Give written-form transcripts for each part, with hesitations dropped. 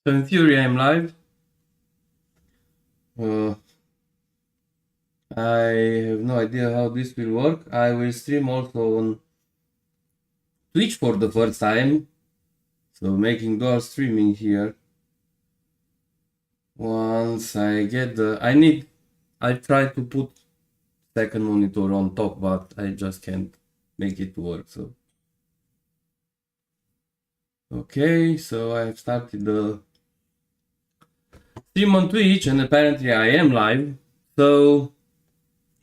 So in theory I'm live. I have no idea how this will work. I will stream also on Twitch for the first time. So making dual streaming here. Once I get I try to put second monitor on top, but I just can't make it work. So okay, so I have started the stream on Twitch and apparently I am live. So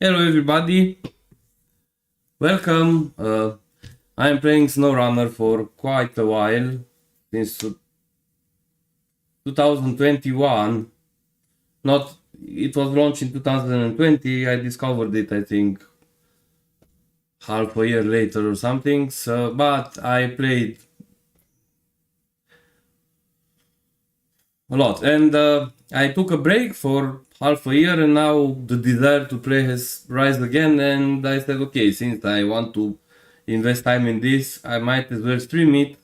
hello everybody, welcome. I am playing SnowRunner for quite a while, since 2021. It was launched in 2020. I discovered it, I think, half a year later or something. So, but I played a lot, and I took a break for half a year, and now the desire to play has risen again. And I said, okay, since I want to invest time in this, I might as well stream it.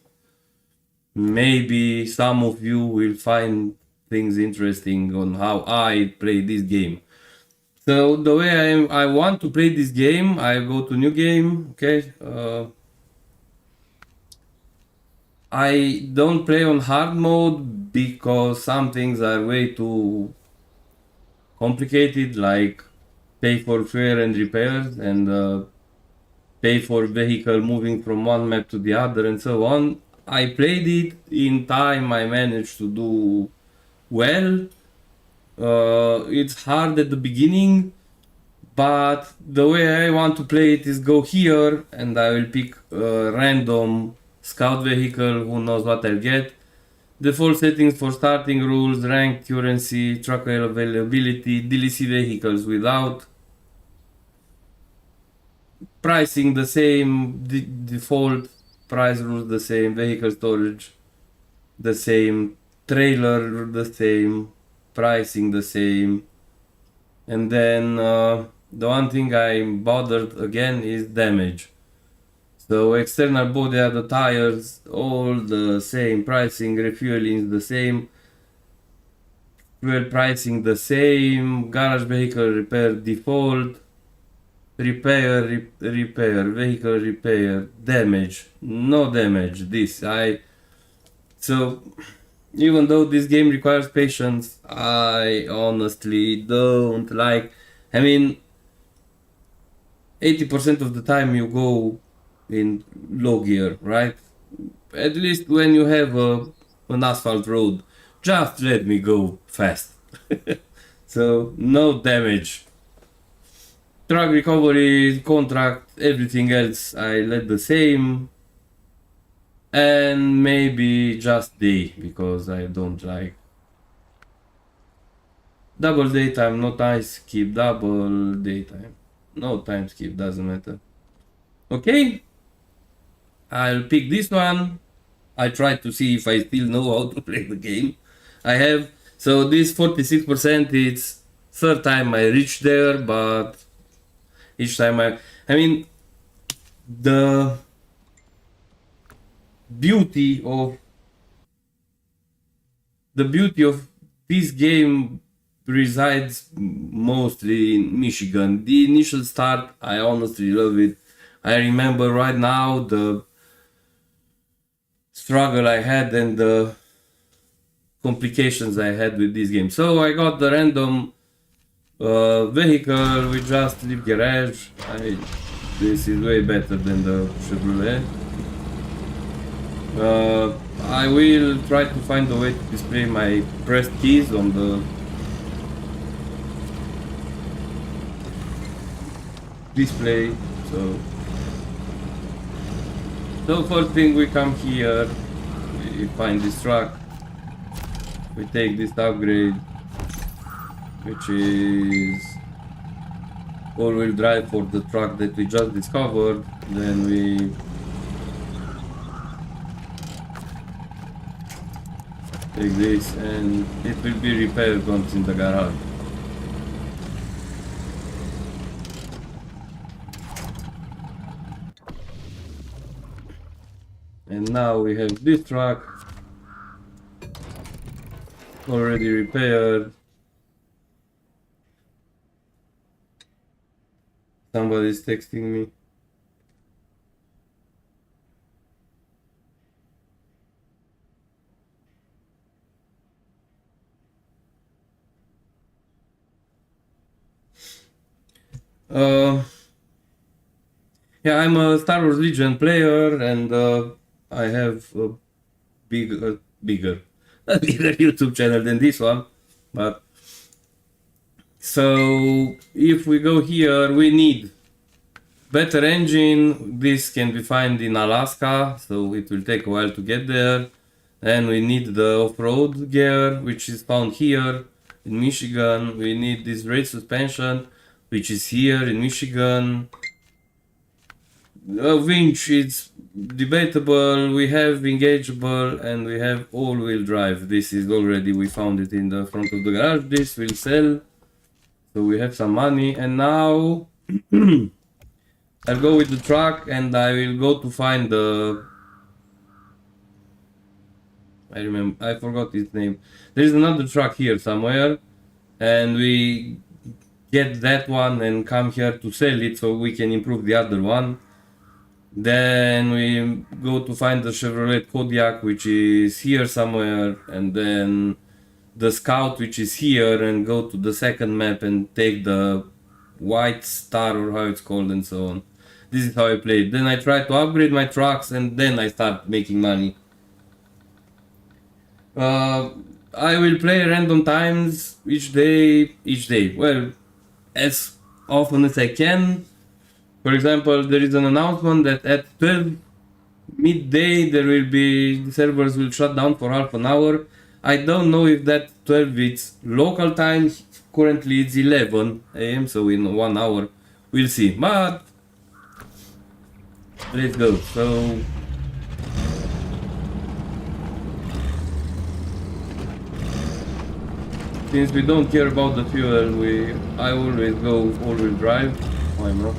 Maybe some of you will find things interesting on how I play this game. So the way I want to play this game, I go to new game. Okay, I don't play on hard mode because some things are way too complicated, like pay for fuel and repairs, and pay for vehicle moving from one map to the other, and so on. I played it in time. I managed to do well. It's hard at the beginning, but the way I want to play it is go here and I will pick a random scout vehicle. Who knows what I'll get. Default settings for starting rules, rank, currency, truck availability, DLC vehicles without. Pricing the same, default price rules the same, vehicle storage the same, trailer the same, pricing the same. And then the one thing I'm bothered again is damage. So external body are the tires, all the same, pricing, refueling the same, fuel pricing the same, garage vehicle repair default, repair, vehicle repair, damage, no damage. So even though this game requires patience, I honestly don't like. I mean, 80% of the time you go in low gear, right? At least when you have an asphalt road, just let me go fast. So no damage. Truck recovery, contract, everything else I let the same. And maybe just day, because I don't like double daytime, no time skip, double daytime, no time skip, doesn't matter. Okay, I'll pick this one. I try to see if I still know how to play the game. I have, so this 46%, it's third time I reach there, but each time I mean, the beauty of this game resides mostly in Michigan. The initial start, I honestly love it. I remember right now the struggle I had and the complications I had with this game. So I got the random vehicle. We just leave garage. This is way better than the Chevrolet. I will try to find a way to display my pressed keys on the display. So first thing, we come here, we find this truck, we take this upgrade, which is all-wheel drive for the truck that we just discovered. Then we take this and it will be repaired once in the garage. And now we have this truck. already repaired. Somebody's texting me. Uh, yeah, I'm a Star Wars Legion player, and I have a bigger a bigger YouTube channel than this one. But so if we go here, we need better engine. This can be found in Alaska, so it will take a while to get there. And we need the off-road gear, which is found here in Michigan. We need this race suspension, which is here in Michigan. A winch is debatable. We have engageable, and we have all-wheel drive. This is already, we found it in the front of the garage. This will sell, so we have some money. And now I'll go with the truck, and I will go to find the, I forgot its name. There's another truck here somewhere, and we get that one and come here to sell it so we can improve the other one. Then we go to find the Chevrolet Kodiaq, which is here somewhere, and then the Scout, which is here, and go to the second map and take the White Star, or how it's called, and so on. This is how I play it. Then I try to upgrade my trucks, and then I start making money. I will play random times each day. Well, as often as I can. For example, there is an announcement that at 12 midday the servers will shut down for half an hour. I don't know if that 12 is local time. Currently it's 11 AM, so in 1 hour we'll see. But let's go. So since we don't care about the fuel, I always go all-wheel drive. Why not?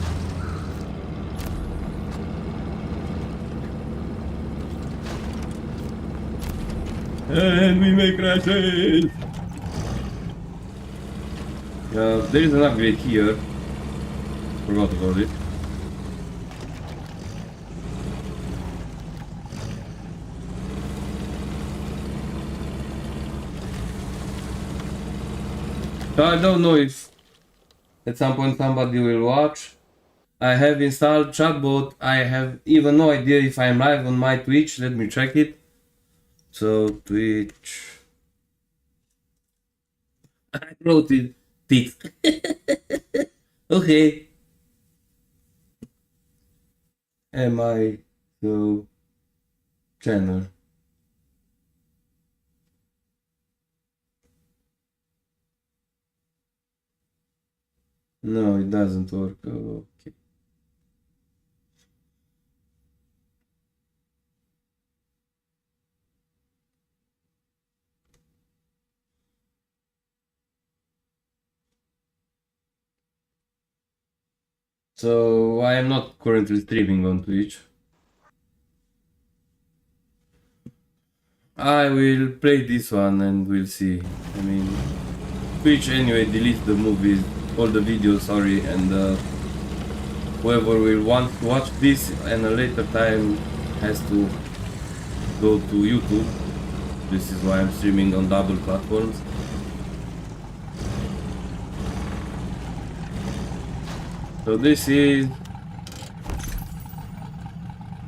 And we make crashes! There is an upgrade here. Forgot about it. I don't know if at some point somebody will watch. I have installed chatbot. I have even no idea if I'm live on my Twitch. Let me check it. So Twitch. I wrote it. Okay. Am I so channel? No, it doesn't work. Okay. So I am not currently streaming on Twitch. I will play this one and we'll see. I mean, Twitch anyway deletes the movies, all the videos, sorry, and whoever will want to watch this at a later time has to go to YouTube. This is why I'm streaming on double platforms. So this is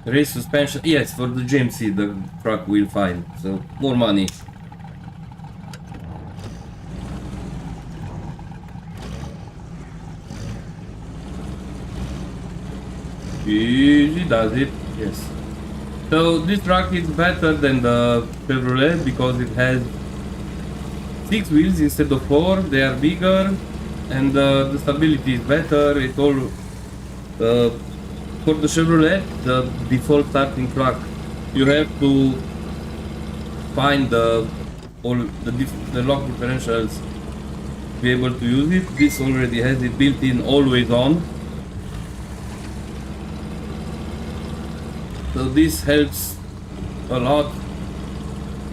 race suspension. Yes, for the GMC the truck will fine. So more money. Easy does it. Yes. So this truck is better than the Chevrolet because it has 6 wheels instead of 4. They are bigger. And the stability is better. It all for the Chevrolet, the default starting truck, you have to find the lock differentials to be able to use it. This already has it built in, always on. So this helps a lot.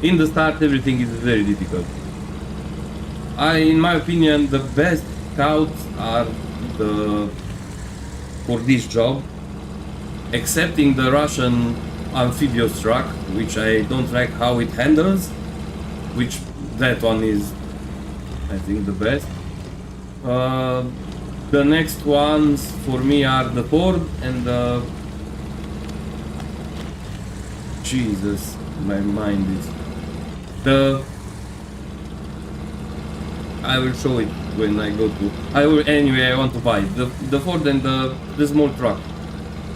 In the start, everything is very difficult. In my opinion, the best scouts are the for this job, excepting the Russian amphibious truck, which I don't like how it handles, which that one is, I think, the best. The next ones for me are the Ford and the... Jesus, my mind is... The... I will show it when I go to... Anyway, I want to buy the Ford and the small truck.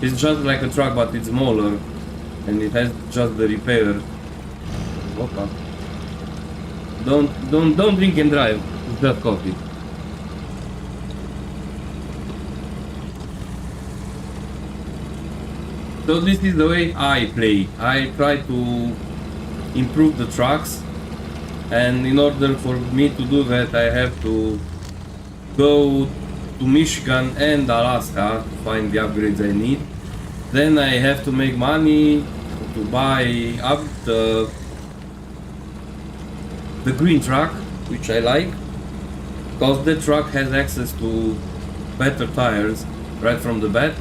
It's just like a truck, but it's smaller, and it has just the repair. Okay. Don't drink and drive. It's just coffee. So this is the way I play. I try to improve the trucks, and in order for me to do that, I have to go to Michigan and Alaska to find the upgrades I need. Then I have to make money to buy up the green truck, which I like, because the truck has access to better tires right from the bat,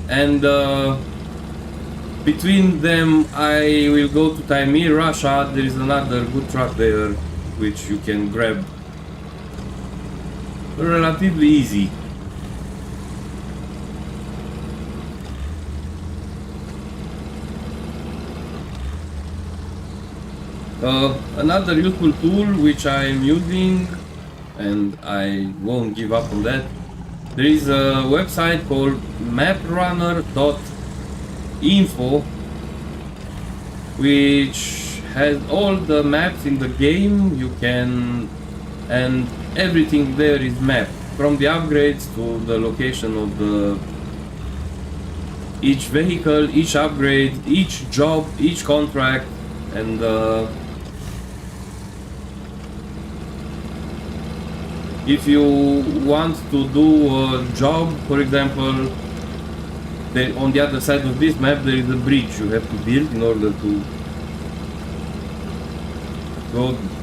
and between them I will go to Taymyr, Russia. There is another good truck there which you can grab relatively easy. Another useful tool which I am using, and I won't give up on that, there is a website called maprunner.info, which has all the maps in the game you can, and everything there is mapped, from the upgrades to the location of the each vehicle, each upgrade, each job, each contract, and if you want to do a job, for example, on the other side of this map there is a bridge you have to build in order to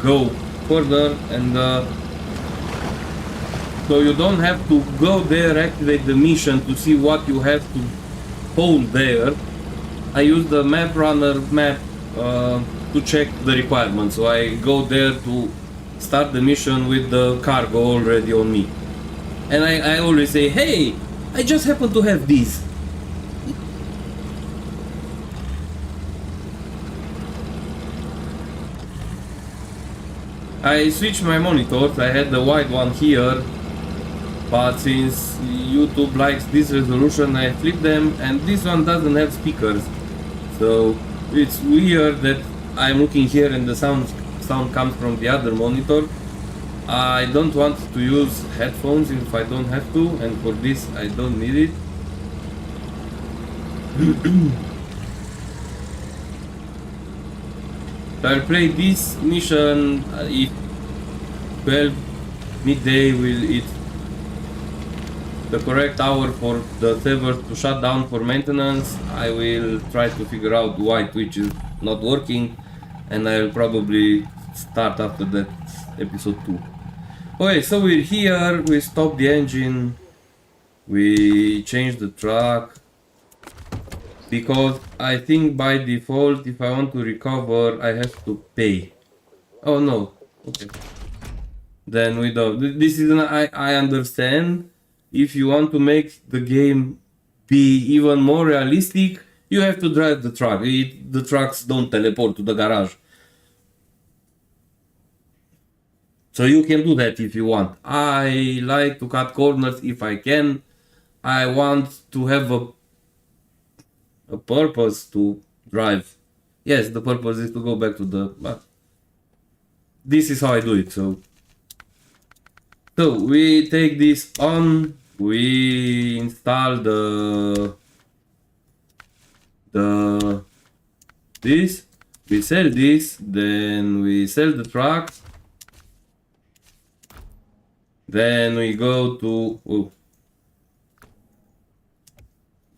go further, and so you don't have to go there, activate the mission to see what you have to hold there. I use the map runner map to check the requirements, so I go there to start the mission with the cargo already on me, and I always say, hey, I just happen to have these. I switched my monitors. I had the wide one here, but since YouTube likes this resolution, I flipped them, and this one doesn't have speakers, so it's weird that I'm looking here and the sound comes from the other monitor. I don't want to use headphones if I don't have to, and for this I don't need it. I'll play this mission if 12 midday it's the correct hour for the server to shut down for maintenance. I will try to figure out why Twitch is not working, and I'll probably start after that episode 2. Okay, so we're here, we stopped the engine, we changed the truck, because I think by default if I want to recover I have to pay. Oh no, okay. Then we don't. This is I understand. If you want to make the game be even more realistic, you have to drive the truck. The trucks don't teleport to the garage. So you can do that if you want. I like to cut corners if I can. I want to have a purpose to drive. Yes, the purpose is to go back to the... But this is how I do it, so we take this on, we install this, we sell this, then we sell the truck, then we go to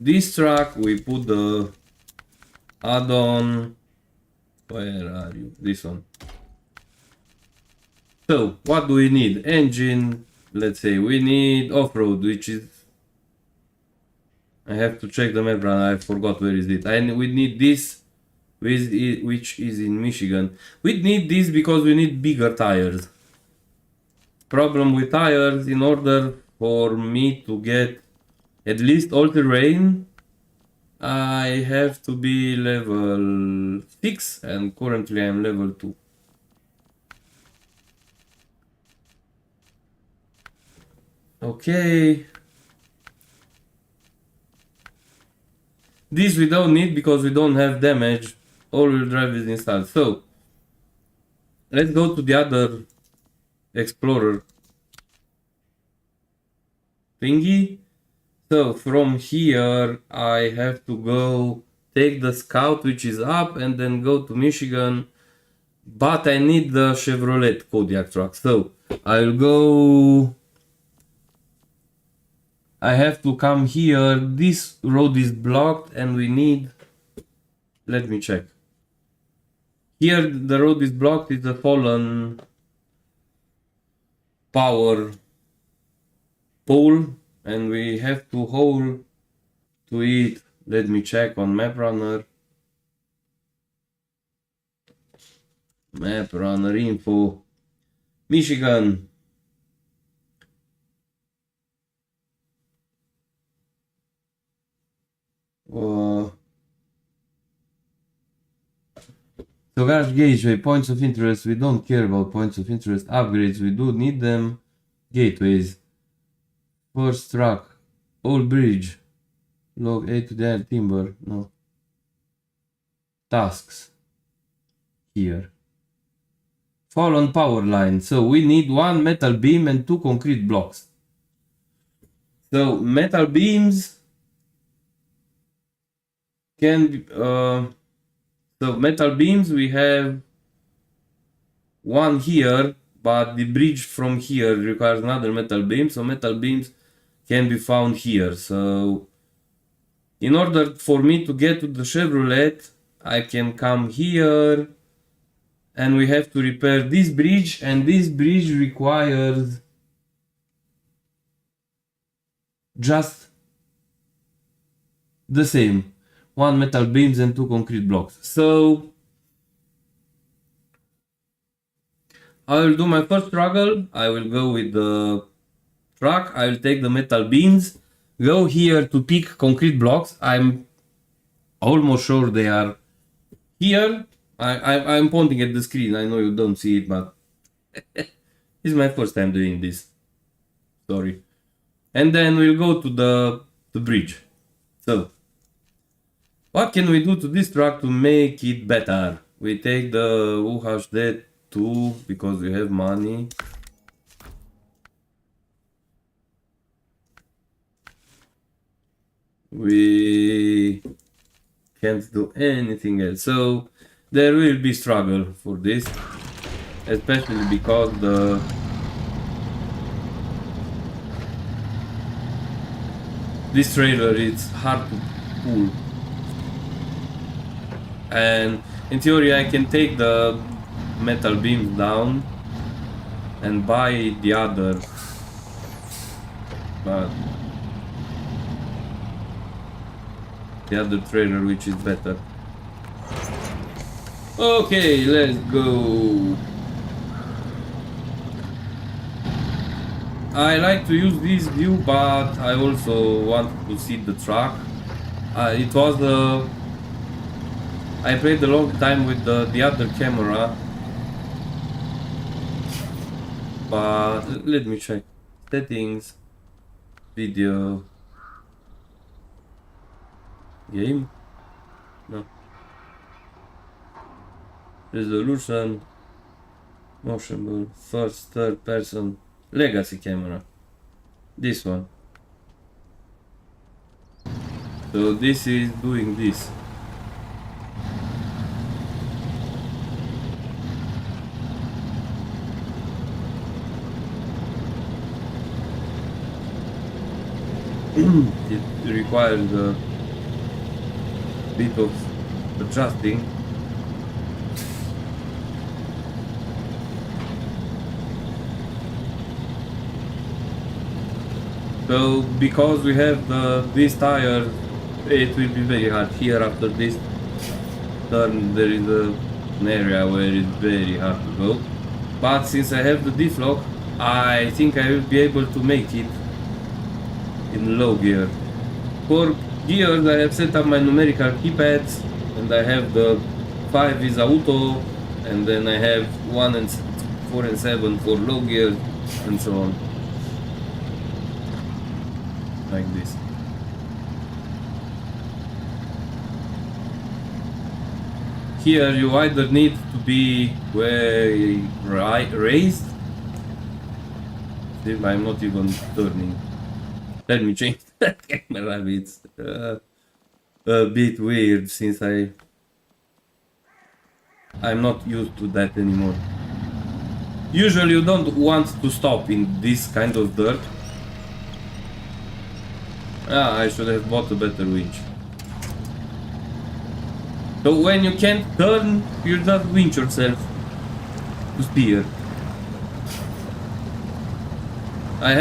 this truck, we put the add-on. Where are you? This one. So what do we need? Engine, let's say we need off-road, which is, I have to check the map run, I forgot where is it. And we need this, which is in Michigan. We need this because we need bigger tires. Problem with tires, in order for me to get at least all-terrain, I have to be level 6 and currently I'm level 2. Okay. This we don't need because we don't have damage. All-wheel drive is installed. So, let's go to the other Explorer thingy. So, from here, I have to go take the Scout, which is up, and then go to Michigan. But I need the Chevrolet Kodiak truck. So, I'll go... I have to come here. This road is blocked and we need... Let me check. Here the road is blocked. It's a fallen power pole and we have to haul to it. Let me check on map runner. Map runner info. Michigan. So garage gateway, points of interest, we don't care about points of interest. Upgrades, we do need them. Gateways. First truck. Old bridge. Log A to the timber. No. Tasks. Here. Fallen power line. So we need 1 metal beam and 2 concrete blocks. So metal beams can be, so metal beams we have 1 here, but the bridge from here requires another metal beam, so metal beams can be found here. So in order for me to get to the Chevrolet, I can come here and we have to repair this bridge, and this bridge requires just the same. 1 metal beams and 2 concrete blocks. So I will do my first struggle. I will go with the truck. I will take the metal beams, go here to pick concrete blocks. I'm almost sure they are here. I'm pointing at the screen. I know you don't see it, but it's my first time doing this. Sorry. And then we'll go to the bridge. So what can we do to this truck to make it better? We take the UHD 2 because we have money. We can't do anything else. So there will be struggle for this, especially because this trailer is hard to pull. And in theory I can take the metal beams down and buy the other, but the other trailer which is better. Okay, let's go. I like to use this view, but I also want to see the truck. It was I played a long time with the other camera, but let me check. Settings, video, game, no, resolution, motionable, first, third person, legacy camera, this one. So this is doing this. It requires a bit of adjusting. So because we have this tire, it will be very hard. Here after this turn there is an area where it's very hard to go. But since I have the deflock, I think I will be able to make it in low gear. For gears I have set up my numerical keypads, and I have the 5 is auto, and then I have 1 and 4 and 7 for low gear, and so on. Like this. Here you either need to be way raised. See, I'm not even turning. Let me change that camera. It's a bit weird since I'm not used to that anymore. Usually you don't want to stop in this kind of dirt. Ah, I should have bought a better winch. So when you can't turn, you just winch yourself to steer. I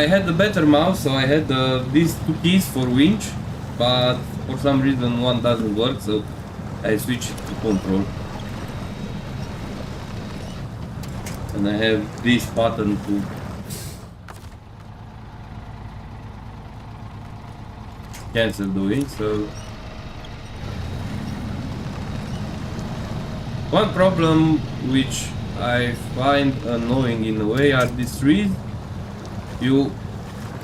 had a better mouse, so I had these 2 keys for winch, but for some reason one doesn't work, so I switched to control. And I have this button to cancel the winch, so one problem which I find annoying in a way are these trees. You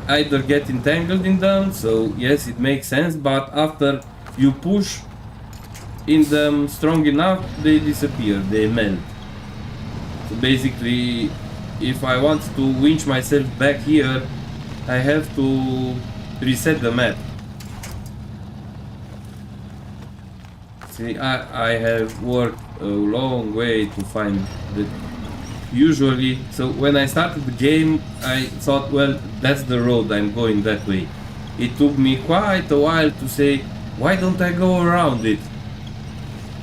either get entangled in them, so yes, it makes sense, but after you push in them strong enough, they disappear, they melt. So basically, if I want to winch myself back here, I have to reset the map. See, I have worked a long way to find that. Usually, so when I started the game, I thought, well, that's the road, I'm going that way. It took me quite a while to say, why don't I go around it?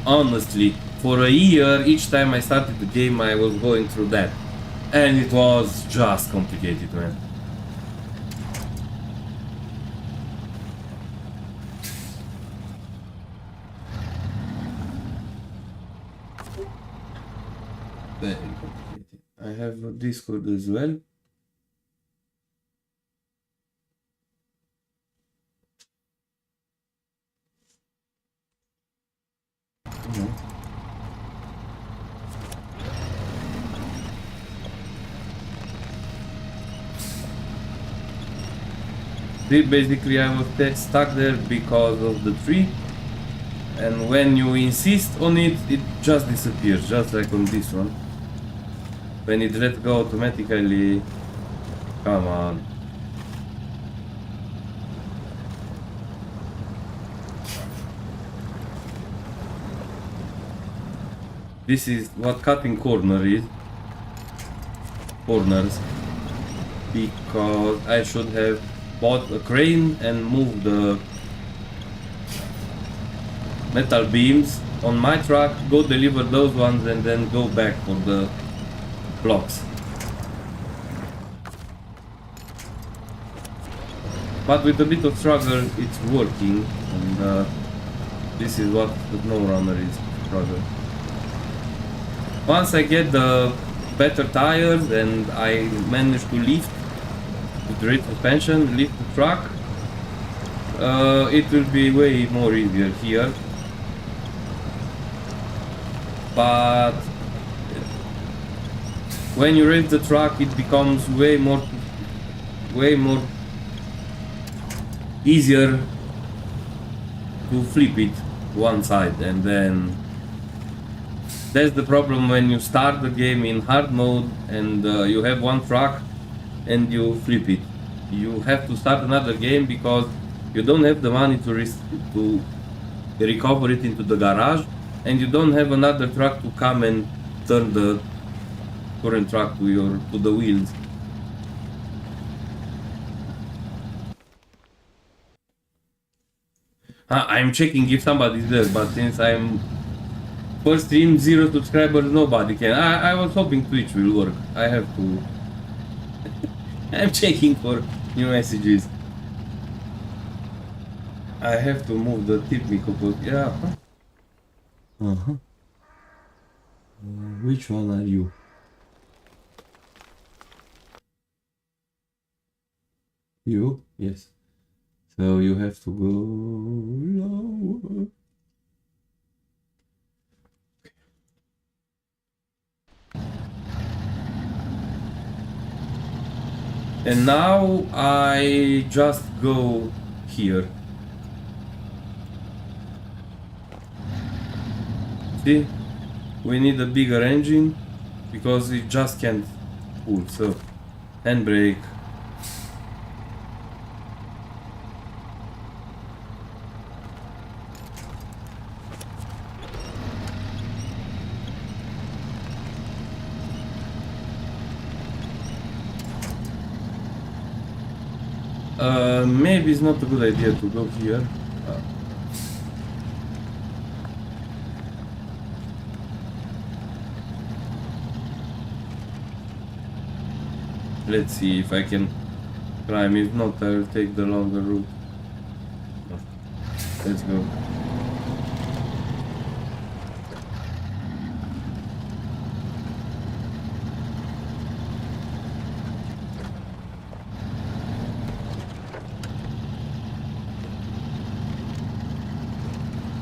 Honestly, for a year, each time I started the game, I was going through that. And it was just complicated, man. Very complicated. I have a Discord as well. Basically, I was stuck there because of the tree, and when you insist on it, it just disappears, just like on this one. When it lets go automatically, come on. This is what cutting corners, because I should have bought a crane and moved the metal beams on my truck, go deliver those ones, and then go back for the blocks. But with a bit of struggle, it's working, and this is what the SnowRunner is, struggle. Once I get the better tires and I manage to lift with the rear suspension, lift the truck, it will be way more easier here. But when you raise the truck, it becomes way more easier to flip it one side, and then that's the problem when you start the game in hard mode and you have one truck and you flip it. You have to start another game because you don't have the money to recover it into the garage, and you don't have another truck to come and turn the current truck to the wheels. I'm checking if somebody's there, but since I'm first stream, 0 subscribers, nobody can. I was hoping Twitch will work. I have to I'm checking for new messages. I have to move the tip microphone. Yeah. Uh-huh. Which one are you? You? Yes. So you have to go lower. And now I just go here. See? We need a bigger engine because it just can't pull. So, handbrake. Maybe it's not a good idea to go here. Let's see if I can climb. If not, I will take the longer route. Let's go.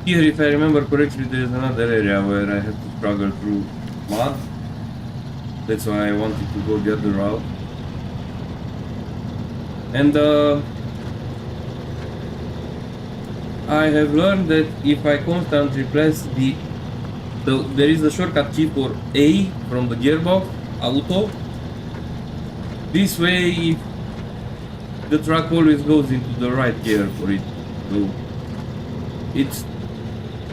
Here, if I remember correctly, there is another area where I have to struggle through mud. That's why I wanted to go the other route. And I have learned that if I constantly press there is a shortcut key for A from the gearbox, auto. This way, if the truck always goes into the right gear for it. So it's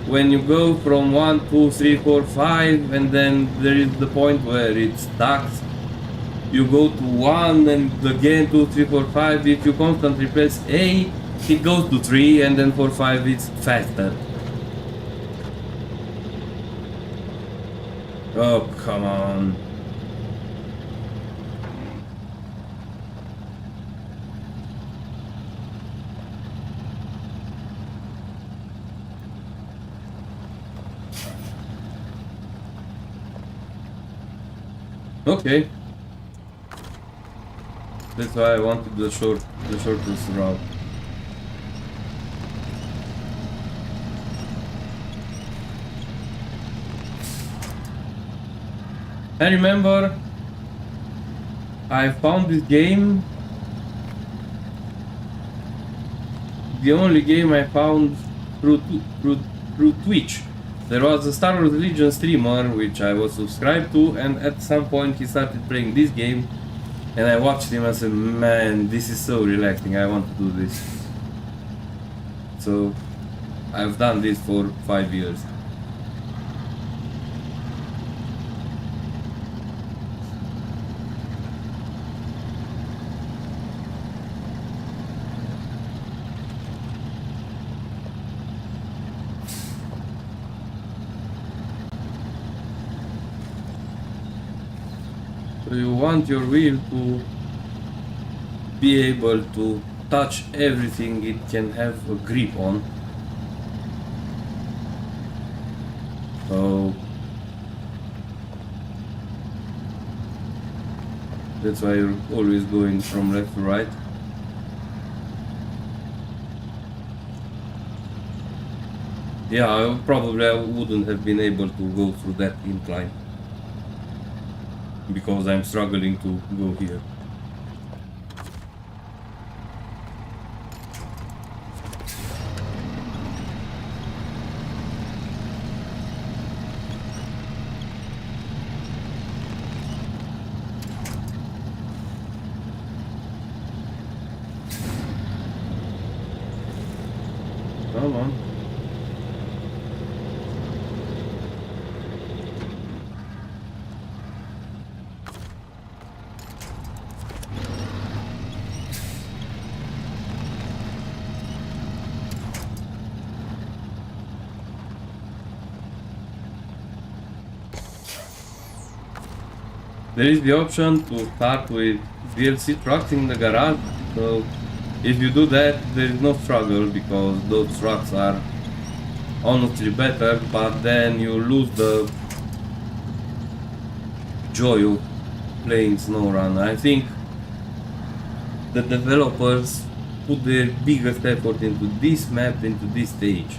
when you go from 1, 2, 3, 4, 5, and then there is the point where it's stuck. You go to 1 and again 2, 3, 4, 5. If you constantly press A, it goes to 3, and then for 5 it's faster. Oh, come on. Okay. That's why I wanted the shortest route. I remember I found this game. The only game I found through Twitch. There was a Star Wars Legion streamer which I was subscribed to, and at some point he started playing this game, and I watched him and said, man, this is so relaxing, I want to do this. So I've done this for 5 years. So you want your wheel to be able to touch everything it can have a grip on. So that's why you're always going from left to right. Yeah, I wouldn't have been able to go through that incline because I'm struggling to go here. Come on. there is the option to start with DLC trucks in the garage. So if you do that, there is no struggle because those trucks are honestly better, but then you lose the joy of playing SnowRunner. I think the developers put their biggest effort into this map, into this stage.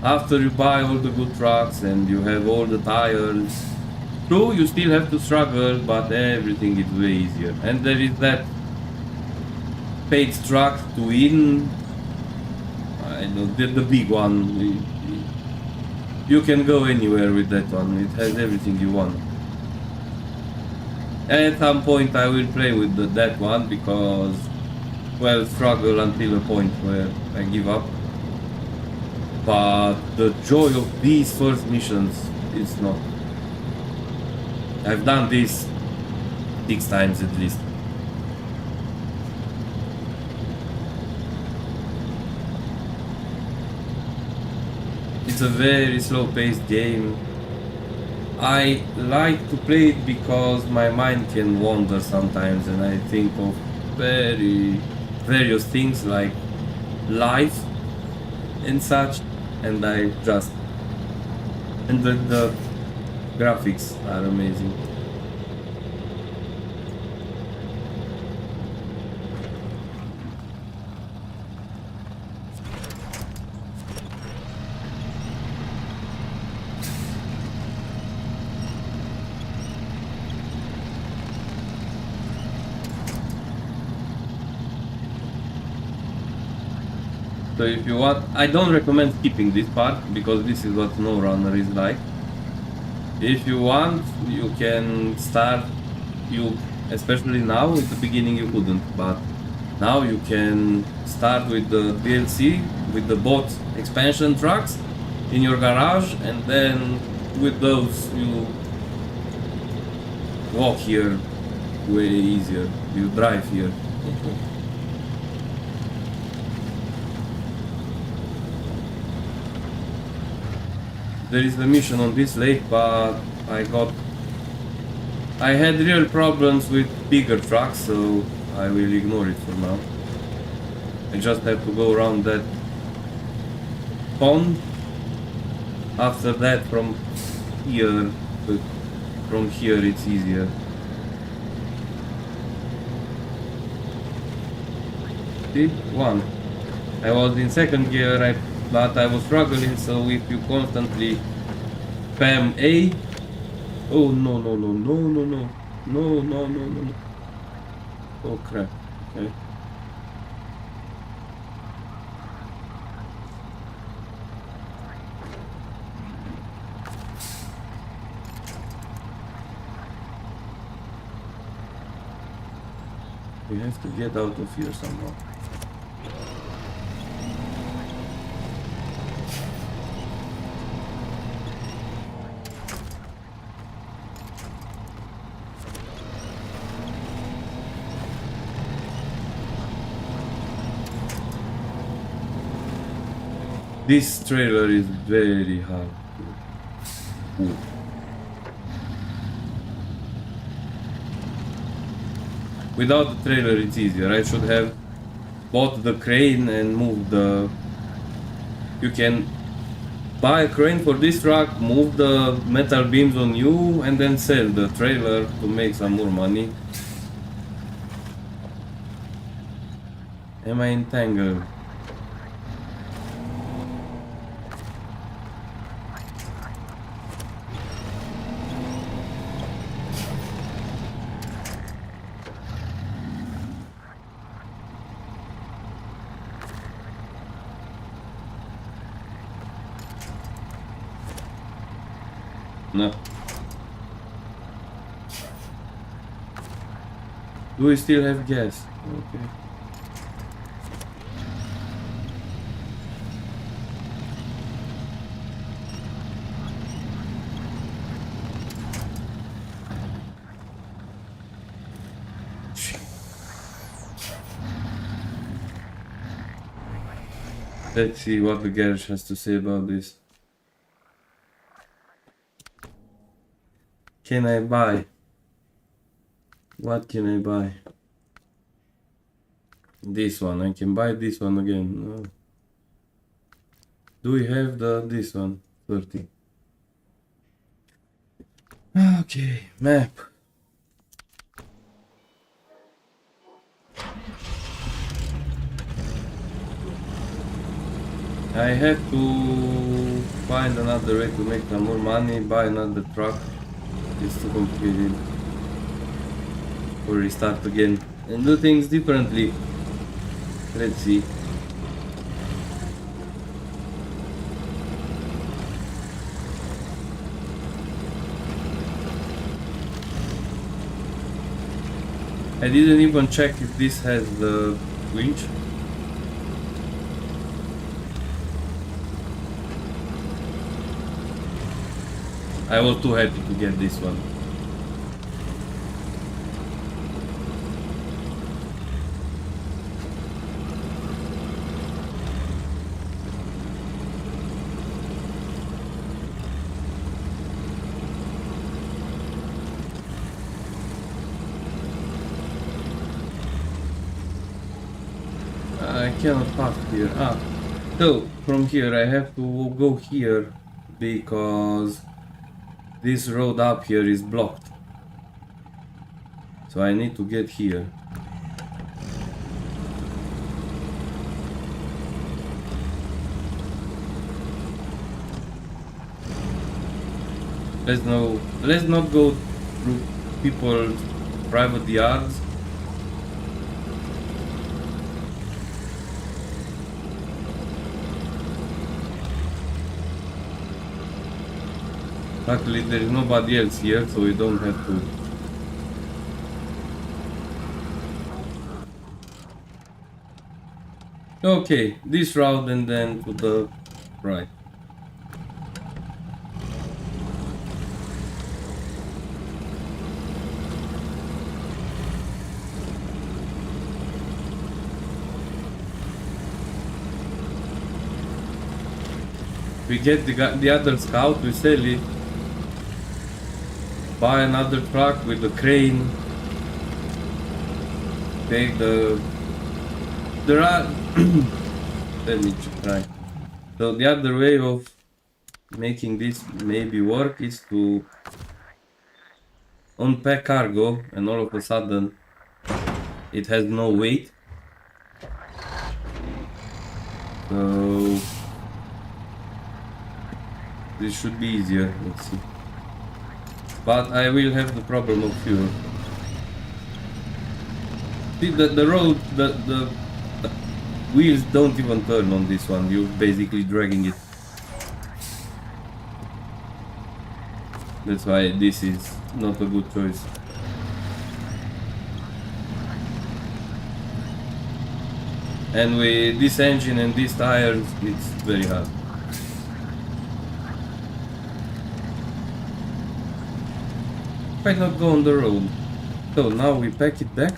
After you buy all the good trucks and you have all the tires, true, you still have to struggle, but everything is way easier. And there is that paid truck to win. I know the big one. You can go anywhere with that one. It has everything you want. At some point I will play with that one because, well, struggle until a point where I give up. But the joy of these first missions is not. I've done this 6 times at least. It's a very slow-paced game. I like to play it because my mind can wander sometimes and I think of various things like life and such, and I just... and the graphics are amazing. So if you want, I don't recommend skipping this part because this is what SnowRunner is like. If you want, you can start, especially now, at the beginning you couldn't, but now you can start with the DLC, with the bot expansion trucks in your garage, and then with those you walk here way easier, you drive here. There is a mission on this lake, but I had real problems with bigger trucks, so I will ignore it for now. I just have to go around that pond. After that, from here it's easier. See? 1. I was in second gear, but I was struggling, so if you constantly spam A... Oh no. No. Oh crap. Okay. We have to get out of here somehow. This trailer is very hard to move. Without the trailer it's easier. I should have bought the crane and moved the... You can buy a crane for this truck, move the metal beams on you, and then sell the trailer to make some more money. Am I entangled? No. Do we still have gas? Okay. Let's see what the garage has to say about this. Can I buy? What can I buy? This one. I can buy this one again. No. Do we have this one? 30. Okay, map. I have to find another way to make some more money, buy another truck. It's too complicated. Or restart again and do things differently. Let's see. I didn't even check if this has the winch. I was too happy to get this one. I cannot pass here. So from here I have to go here because this road up here is blocked. So I need to get here. Let's not go through people's private yards. Luckily there is nobody else here, so we don't have to. Okay, this route and then to the right. We get the other scout, we sell it. Buy another truck with a crane. Take there are let me try. So the other way of making this maybe work is to unpack cargo and all of a sudden it has no weight. So this should be easier, let's see. But I will have the problem of fuel. See, the road, the wheels don't even turn on this one. You're basically dragging it. That's why this is not a good choice. And with this engine and these tires, it's very hard. Why not go on the road? So now we pack it back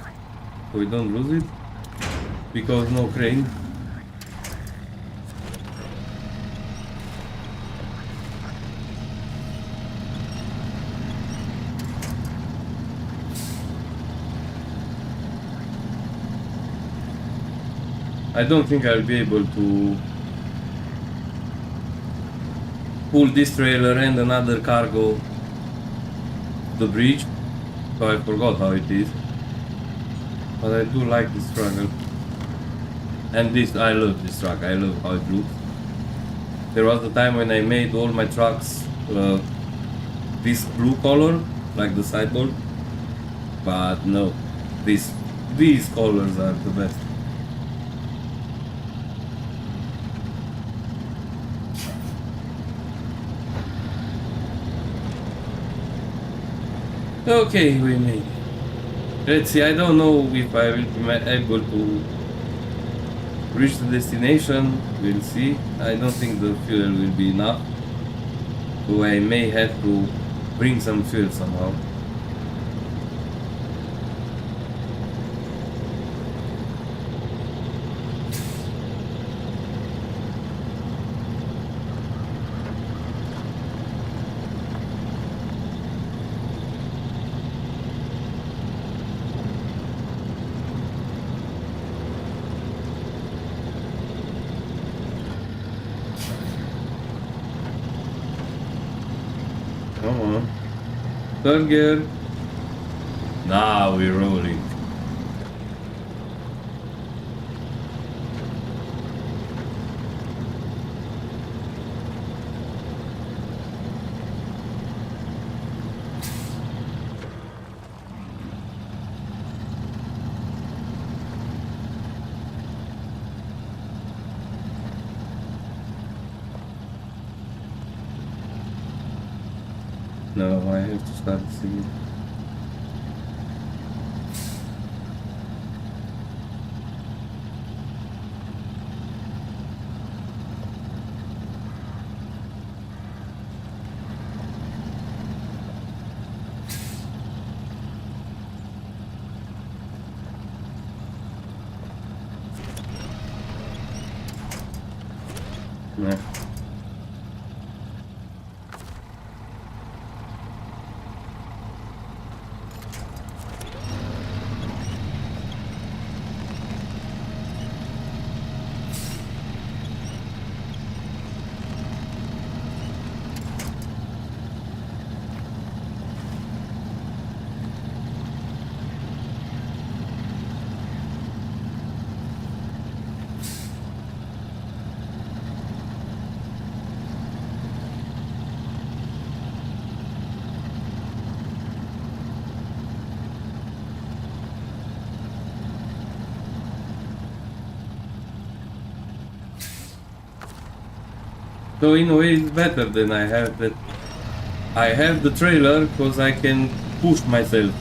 so we don't lose it because no crane. I don't think I'll be able to pull this trailer and another cargo the bridge, so I forgot how it is, but I do like this struggle. And this, I love this truck, I love how it looks. There was a time when I made all my trucks this blue color, like the sideboard, but no, these colors are the best. Okay, we made it. Let's see, I don't know if I will be able to reach the destination. We'll see. I don't think the fuel will be enough, so I may have to bring some fuel somehow. Come on. Third gear. Now we're rolling. No, I have to start singing. Yeah. So in a way it's better than I have that. I have the trailer because I can push myself.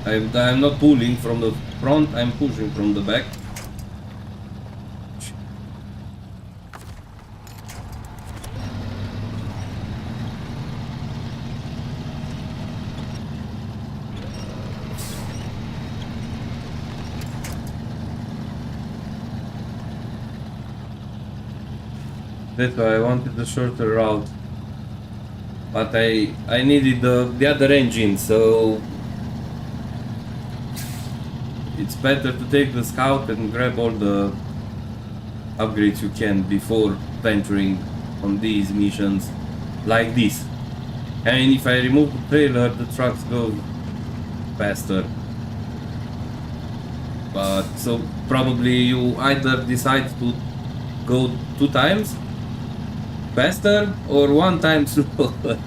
I'm not pulling from the front, I'm pushing from the back. That's why I wanted the shorter route. But I needed the other engine, so it's better to take the scout and grab all the upgrades you can before venturing on these missions like this. And if I remove the trailer, the trucks go faster. But so probably you either decide to go 2 times faster or 1 time slower.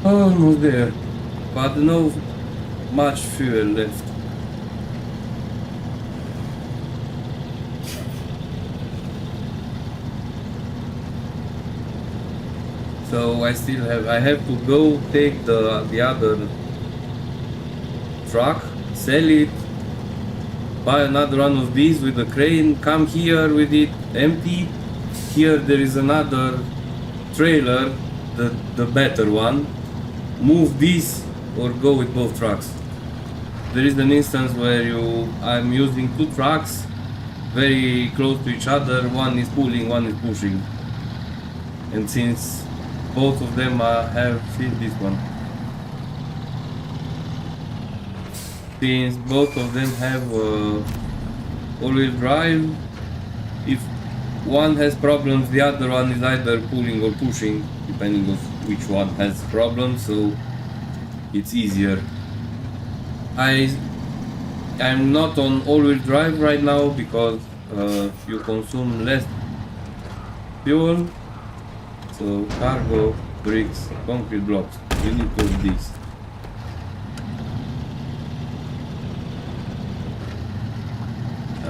Almost there, but no much fuel left. So I have to go take the other truck, sell it, buy another one of these with a crane, come here with it empty. Here there is another trailer, the better one. Move this or go with both trucks. There is an instance where I'm using 2 trucks very close to each other, one is pulling, one is pushing. And since both of them have seen this one. Since both of them have all-wheel drive, if one has problems, the other one is either pulling or pushing, depending on which one has problems, so it's easier. I'm not on all-wheel drive right now because you consume less fuel. So cargo, bricks, concrete blocks, you need all these.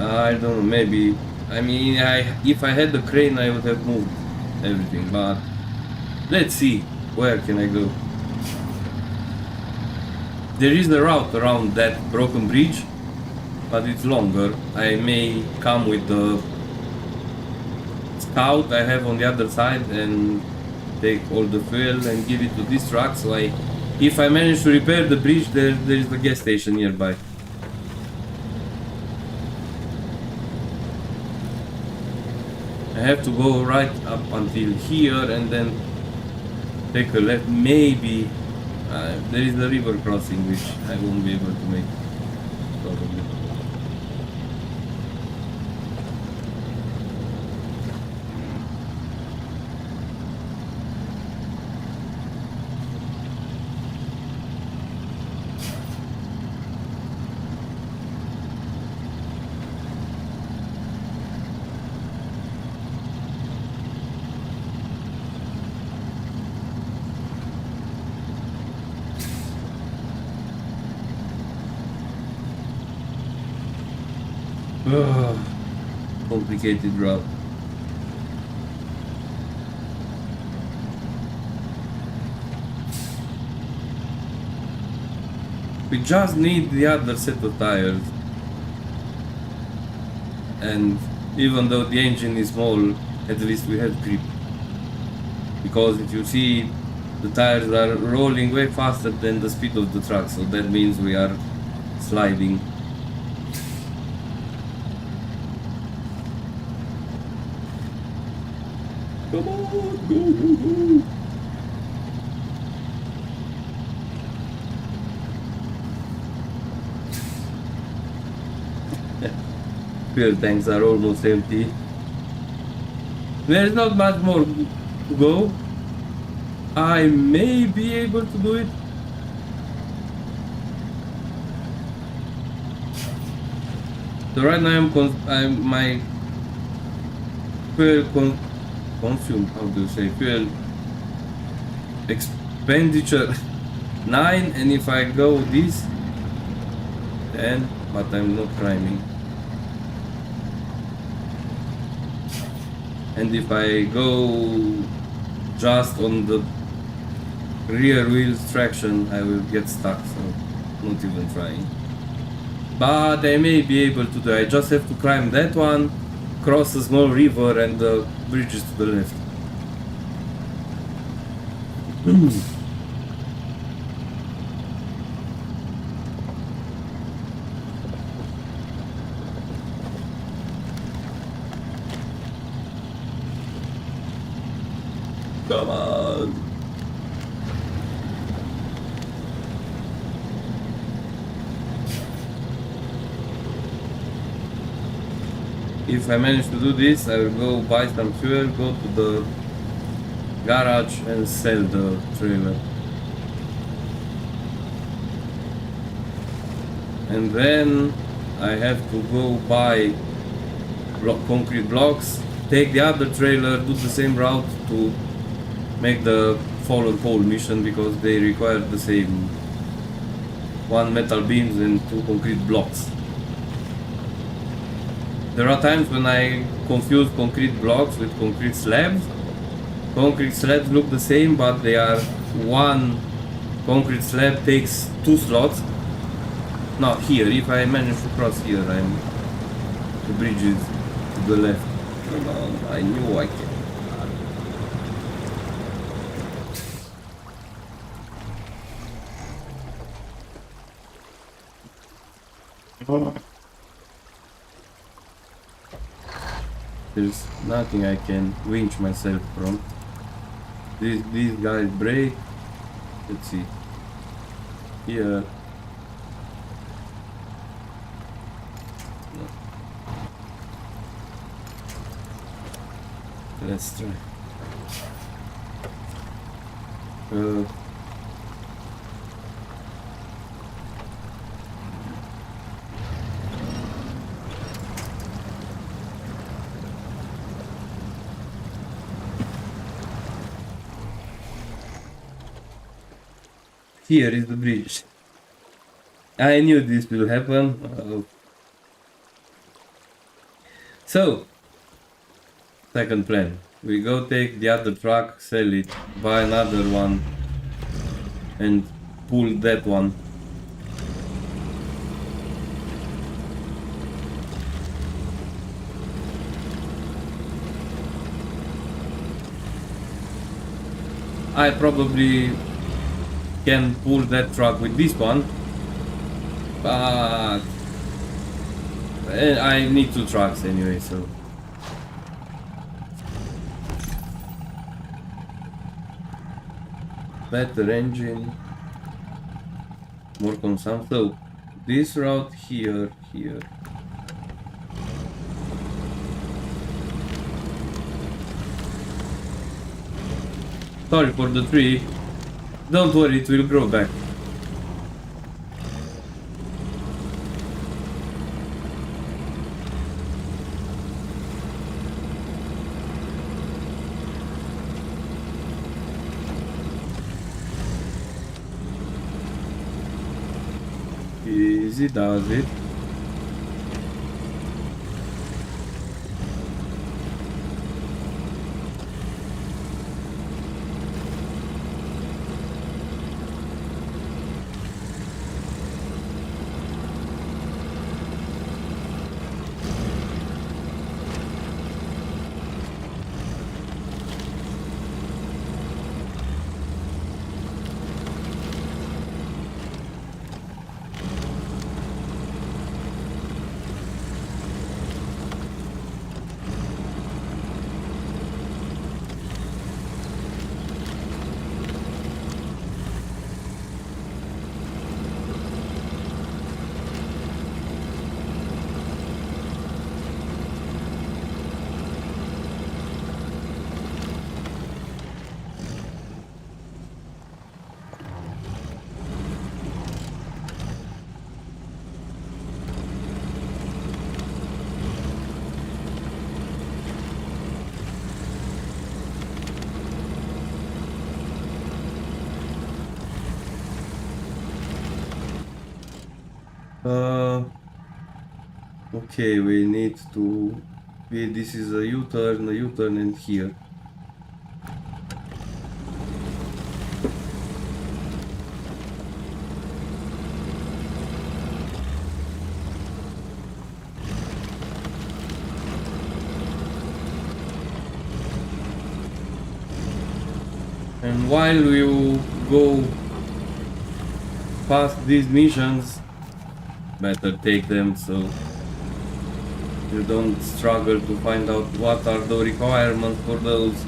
I don't know, maybe. I mean, if I had the crane, I would have moved everything, but let's see. Where can I go? There is a route around that broken bridge, but it's longer. I may come with the scout I have on the other side and take all the fuel and give it to this truck. So if I manage to repair the bridge, there is a gas station nearby. I have to go right up until here and then take a left. Maybe there is a river crossing which I won't be able to make, probably. Ugh, complicated route. We just need the other set of tires. And even though the engine is small, at least we have grip. Because if you see, the tires are rolling way faster than the speed of the truck, so that means we are sliding. Come on, go. Fuel tanks are almost empty. There's not much more to go. I may be able to do it. So right now my fuel consume, how do you say, fuel expenditure 9, and if I go this 10, but I'm not climbing. And if I go just on the rear wheels traction, I will get stuck, so not even trying. But I may be able to do. I just have to climb that one, cross a small river, and the bridge is to the left. Come on. If I manage to do this, I will go buy some fuel, go to the garage and sell the trailer. And then I have to go buy concrete blocks, take the other trailer, do the same route to make the fallen pole mission, because they require the same 1 metal beams and 2 concrete blocks. There are times when I confuse concrete blocks with concrete slabs. Concrete slabs look the same, but they are one concrete slab takes 2 slots. Now here, if I manage to cross here, the bridge is to the left. Come on, I knew I can. There's nothing I can winch myself from. These guys break. Let's see. Here. No. Let's try. Here is the bridge. I knew this will happen. So, second plan. We go take the other truck, sell it, buy another one, and pull that one. I probably can pull that truck with this one, but I need 2 trucks anyway, so. Better engine, more consumption. So this route here. Sorry for the tree. Don't worry, it will grow back. Easy does it. Okay, we need to. This is a U-turn, and here. And while you go past these missions, better take them so you don't struggle to find out what are the requirements for those.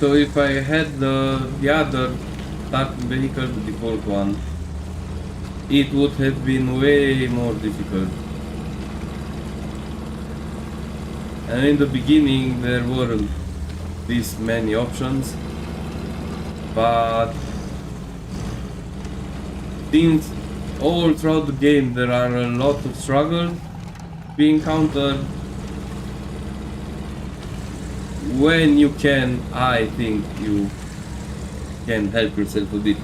So if I had the other starting vehicle, the default one, it would have been way more difficult. And in the beginning there weren't this many options, but since all throughout the game there are a lot of struggles being encountered, when you can, I think you can help yourself a bit.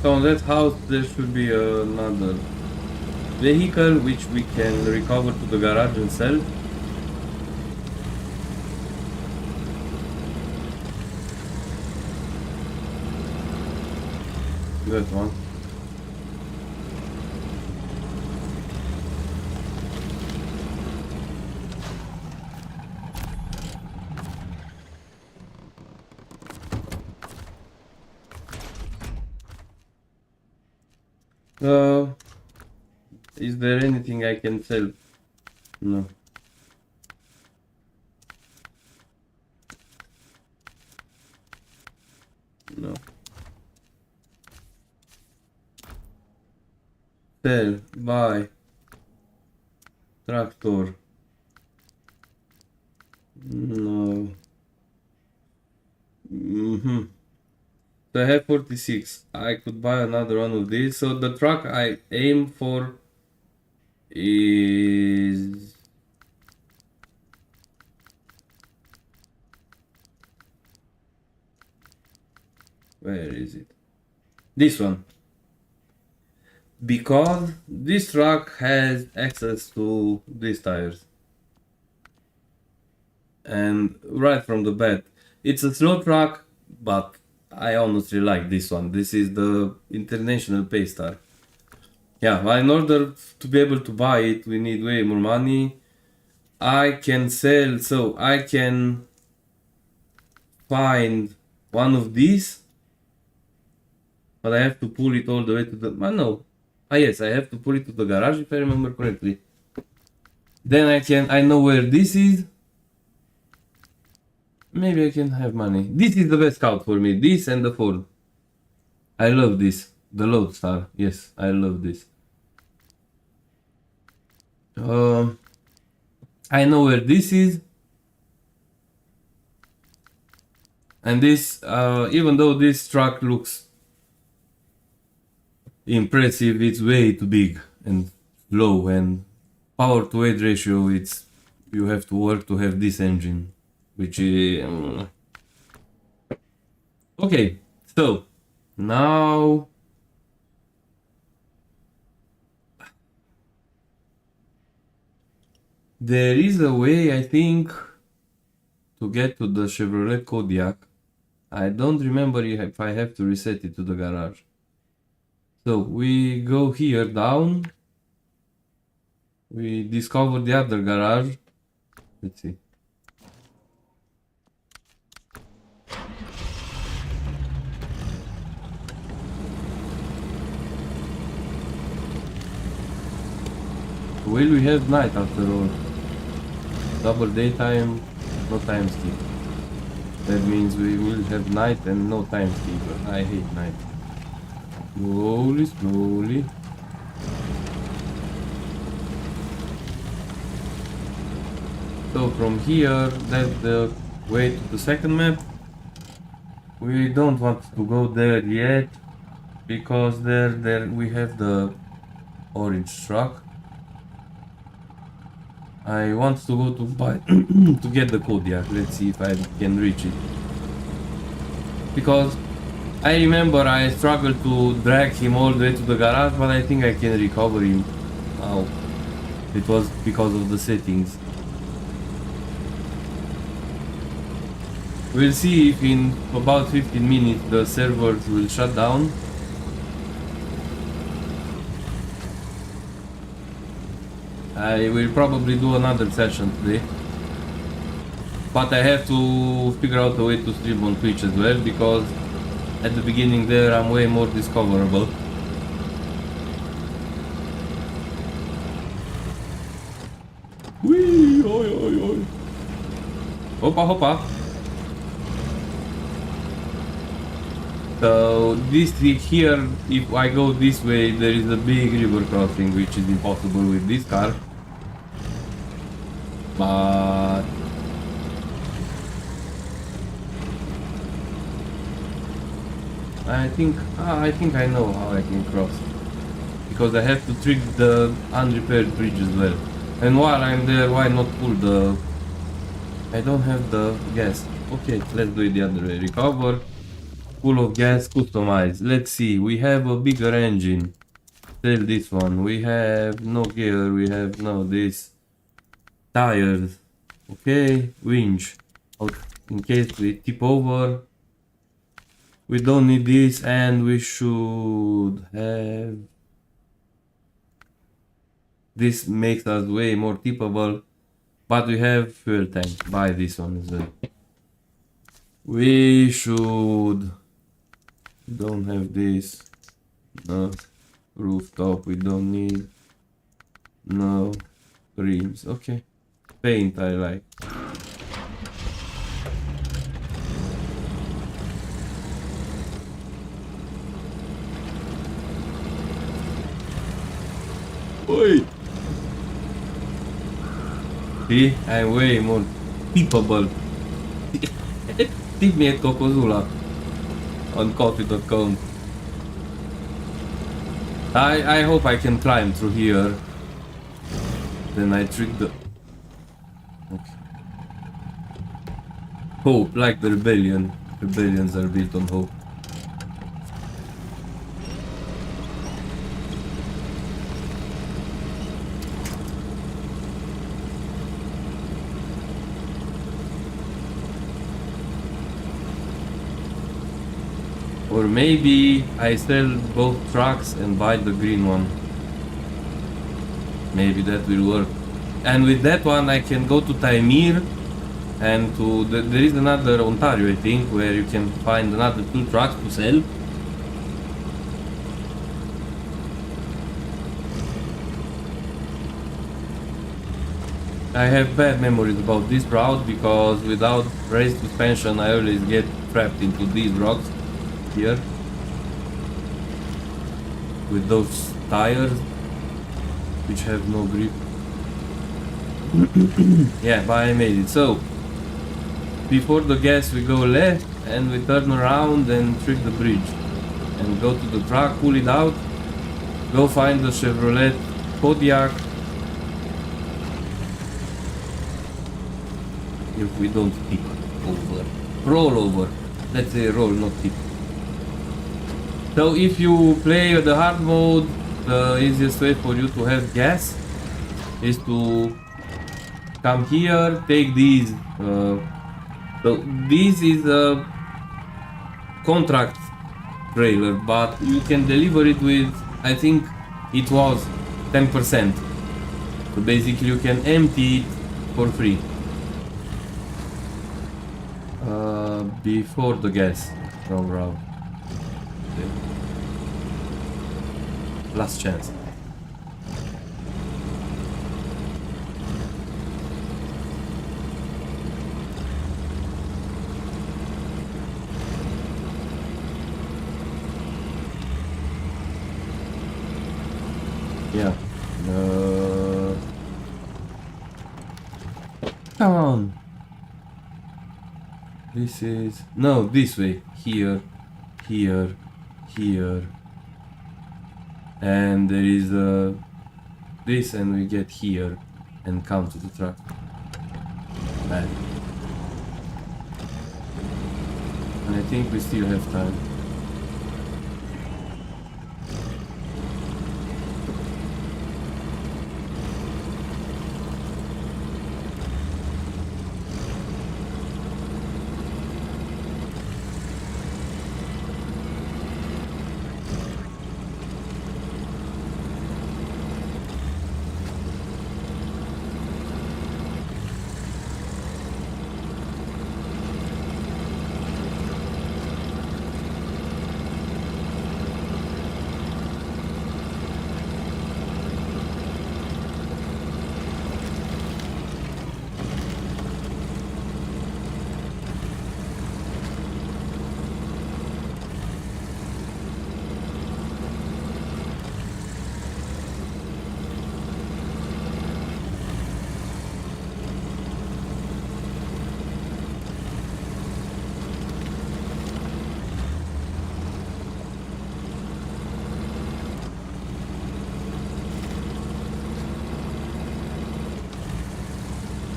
So on that house there should be another vehicle which we can recover to the garage and sell. That one. Is there anything I can sell? No. No. Sell, buy, tractor. No. So I have 46. I could buy another one of these. So the truck I aim for is... Where is it? This one. Because this truck has access to these tires. And right from the bat, it's a slow truck, but I honestly like this one. This is the International Paystar. Yeah, well, in order to be able to buy it, we need way more money. I can sell, so I can find one of these, but I have to pull it all the way to the... no. Yes, I have to pull it to the garage if I remember correctly. Then I know where this is. Maybe I can have money. This is the best scout for me. This and the Ford. I love this. The Lodestar. Yes, I love this. I know where this is. And this, even though this truck looks impressive, it's way too big and low, and power to weight ratio, it's, you have to work to have this engine, which is... Okay, so now there is a way, I think, to get to the Chevrolet Kodiaq. I don't remember if I have to reset it to the garage. So we go here down. We discover the other garage. Let's see. Will we have night after all? Double daytime, no time skip. That means we will have night and no time skip. I hate night. Slowly, slowly. So from here, that's the way to the second map. We don't want to go there yet, because there we have the orange truck. I want to go to buy to get the Kodiaq. Let's see if I can reach it. Because I remember I struggled to drag him all the way to the garage, but I think I can recover him. Wow. It was because of the settings. We'll see if in about 15 minutes the servers will shut down. I will probably do another session today, but I have to figure out a way to stream on Twitch as well, because at the beginning there I'm way more discoverable. Whee! Oi, oi, oi. Hoppa, hoppa. So this here, if I go this way, there is a big river crossing, which is impossible with this car. But I think I know how I can cross, because I have to trick the unrepaired bridge as well. And while I'm there, why not pull the... I don't have the gas. Okay, let's do it the other way. Recover, full of gas, customize. Let's see, we have a bigger engine. Sell this one. We have no gear, we have no this. Tires. Okay, winch. In case we tip over. We don't need this, and we should have... This makes us way more tippable, but we have fuel tank. Buy this one as well. We should... Don't have this. No. Rooftop we don't need. No. Rims. Okay. Paint I like. Oi! See? I'm way more tippable. Tip me a Cocozula on coffee.com. I hope I can climb through here. Then I trick the... Okay. Hope, like the rebellion. Rebellions are built on hope. Or maybe I sell both trucks and buy the green one. Maybe that will work. And with that one I can go to Taymyr and to... there is another Ontario, I think, where you can find another 2 trucks to sell. I have bad memories about this route because without raised suspension I always get trapped into these rocks here with those tires which have no grip. Yeah, but I made it. So before the gas we go left and we turn around and trick the bridge and go to the truck, pull it out, go find the Chevrolet Kodiak. If we don't tip over, roll over, let's say roll, not tip. So if you play the hard mode, the easiest way for you to have gas is to come here, take these. So this is a contract trailer, but you can deliver it with, I think it was 10%. So basically you can empty it for free. Before the gas, wrong route. Okay. Last chance. Yeah. Come on. This is... no, this way. Here, here, here. And there is this, and we get here and come to the truck. Bad. And I think we still have time.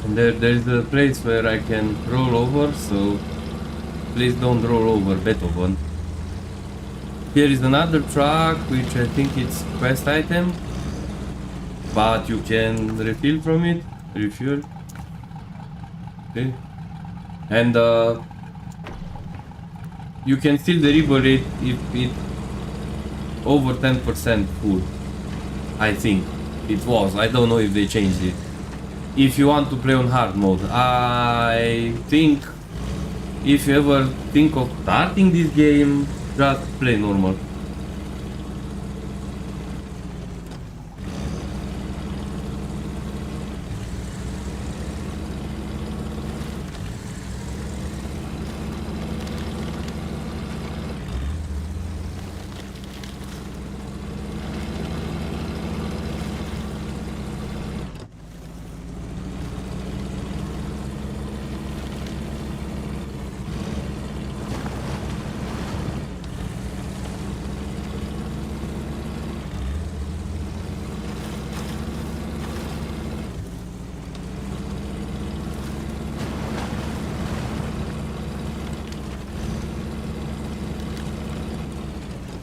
And there's a place where I can roll over, so please don't roll over Beethoven. Here is another truck, which I think it's quest item, but you can refill from it, refuel. Okay. And you can still deliver it if it's over 10% full. I think it was, I don't know if they changed it. If you want to play on hard mode, I think if you ever think of starting this game, just play normal.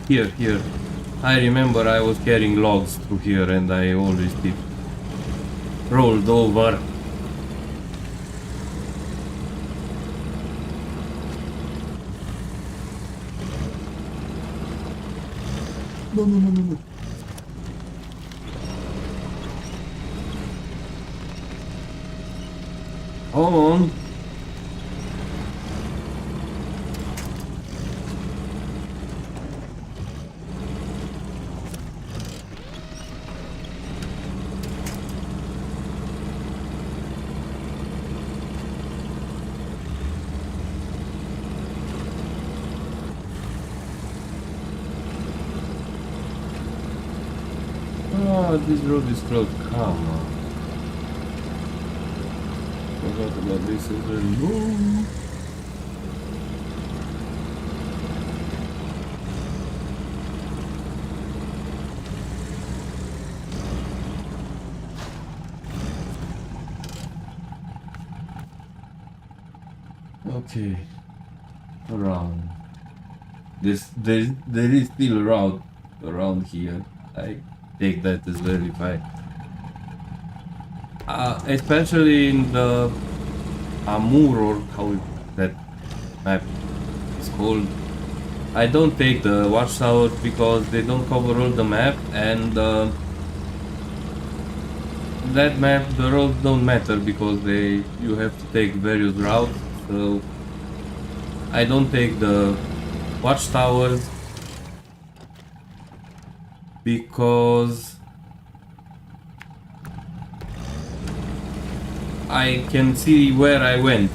Here. I remember I was carrying logs through here and I always did. Rolled over. No. Hold on. Oh, this road is closed. Come on. Forgot about this as well. Okay. Around. There is still a route around here. I take that as well if I especially in the Amur or how that map is called. I don't take the watchtower because they don't cover all the map, and that map the roads don't matter because you have to take various routes. So I don't take the watchtowers because I can see where I went,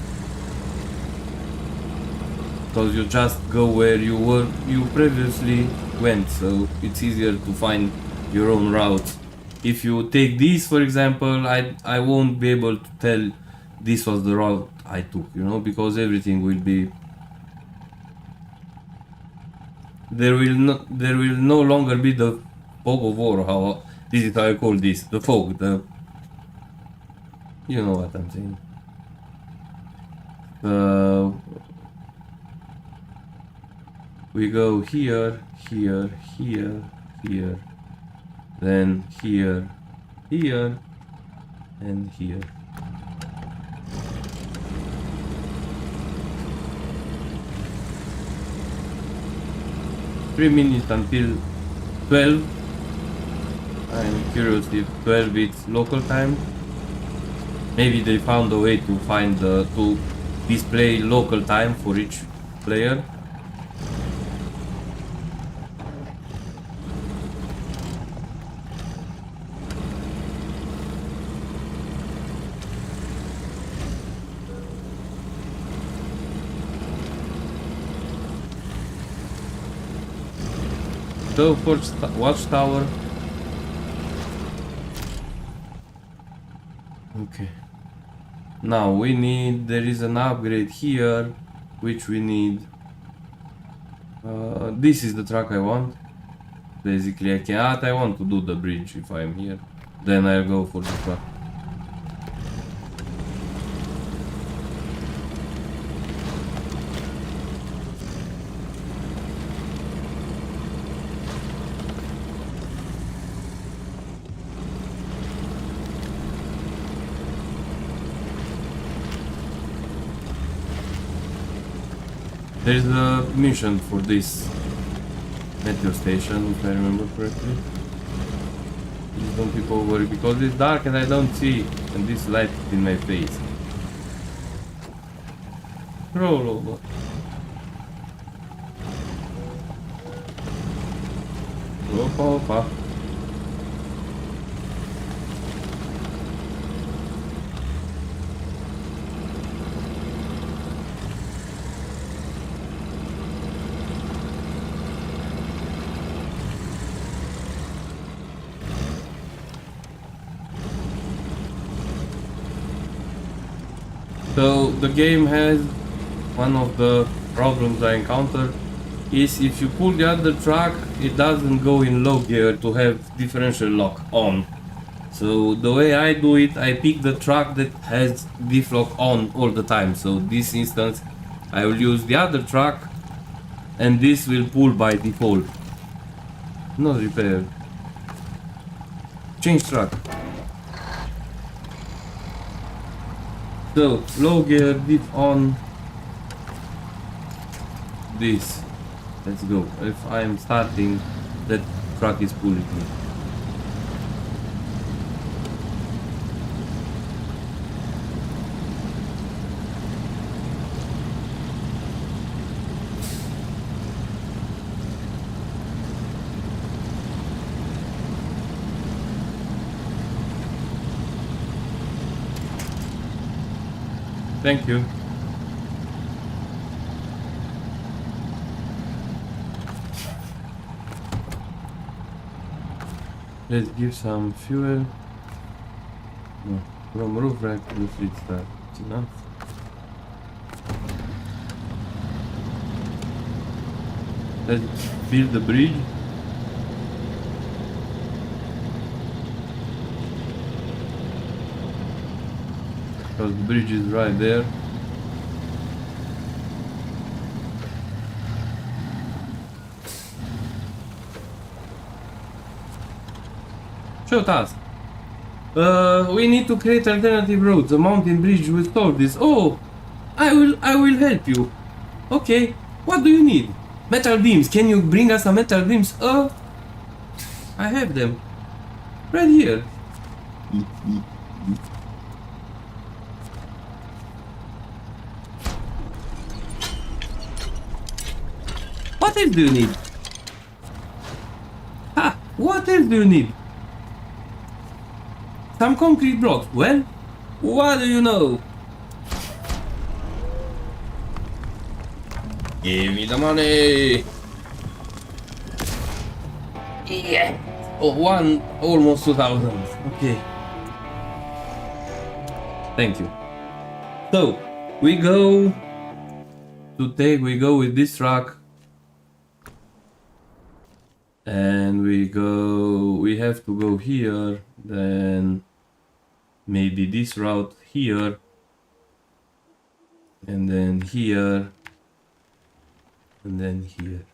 because you just go where you previously went, so it's easier to find your own routes. If you take this, for example, I won't be able to tell this was the route I took, you know, because everything will be there will no longer be the fog of war. How this is how I call this, the fog, the you know what I'm saying. We go here, then here, and here. Three minutes until 12. I'm curious if 12 is local time. Maybe they found a way to find to display local time for each player. So for watchtower. Okay. Now there is an upgrade here, which we need. This is the truck I want. Basically, I want to do the bridge if I'm here. Then I'll go for the truck. There is a mission for this metro station, if I remember correctly. Please don't people worry because it's dark and I don't see, and this light is in my face. Roll over. Opa. So the game has one of the problems I encountered is if you pull the other truck, it doesn't go in low gear to have differential lock on. So the way I do it, I pick the truck that has diff lock on all the time. So this instance, I will use the other truck and this will pull by default. Not repair. Change track. So, low gear, diff on. This. Let's go. If I am starting, that truck is pulling me. Thank you. Let's give some fuel. No, from roof rack to the fleet start. It's enough. Let's build the bridge. Because the bridge is right there. Show task. We need to create alternative roads. A mountain bridge will solve this. Oh, I will help you. Okay. What do you need? Metal beams. Can you bring us some metal beams? I have them. Right here. What else do you need? Ha! What else do you need? Some concrete blocks. Well, what do you know? Give me the money! Yeah! Oh, almost 2,000. Okay. Thank you. So, we go to Tayga, we go with this truck. And we have to go here, then maybe this route here, and then here, and then here.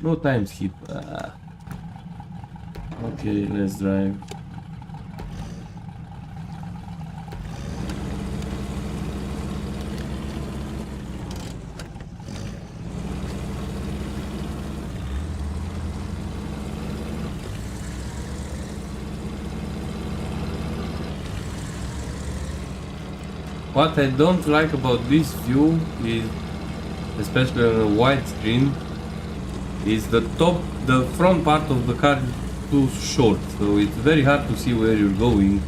No time skip. Okay, let's drive. What I don't like about this view is, especially on a wide screen, is the front part of the car is too short, so it's very hard to see where you're going.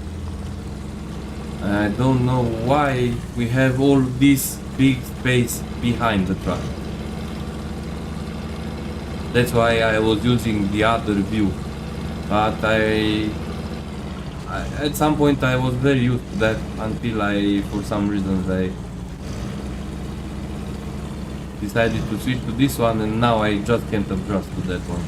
I don't know why we have all this big space behind the truck. That's why I was using the other view, but at some point I was very used to that until for some reasons I decided to switch to this one, and now I just can't adjust to that one.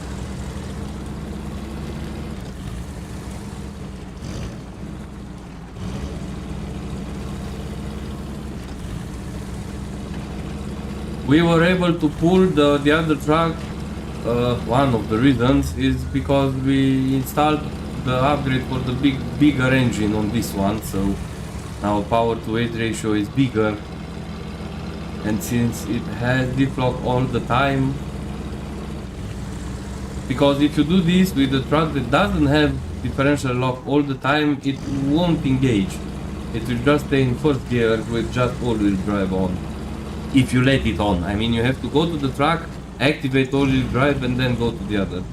We were able to pull the other truck. One of the reasons is because we installed the upgrade for the bigger engine on this one, so now power to weight ratio is bigger, and since it has diff lock all the time, because if you do this with a truck that doesn't have differential lock all the time, it won't engage. It will just stay in first gear with just all-wheel drive on. If you let it on. I mean, you have to go to the truck, activate all-wheel drive, and then go to the other.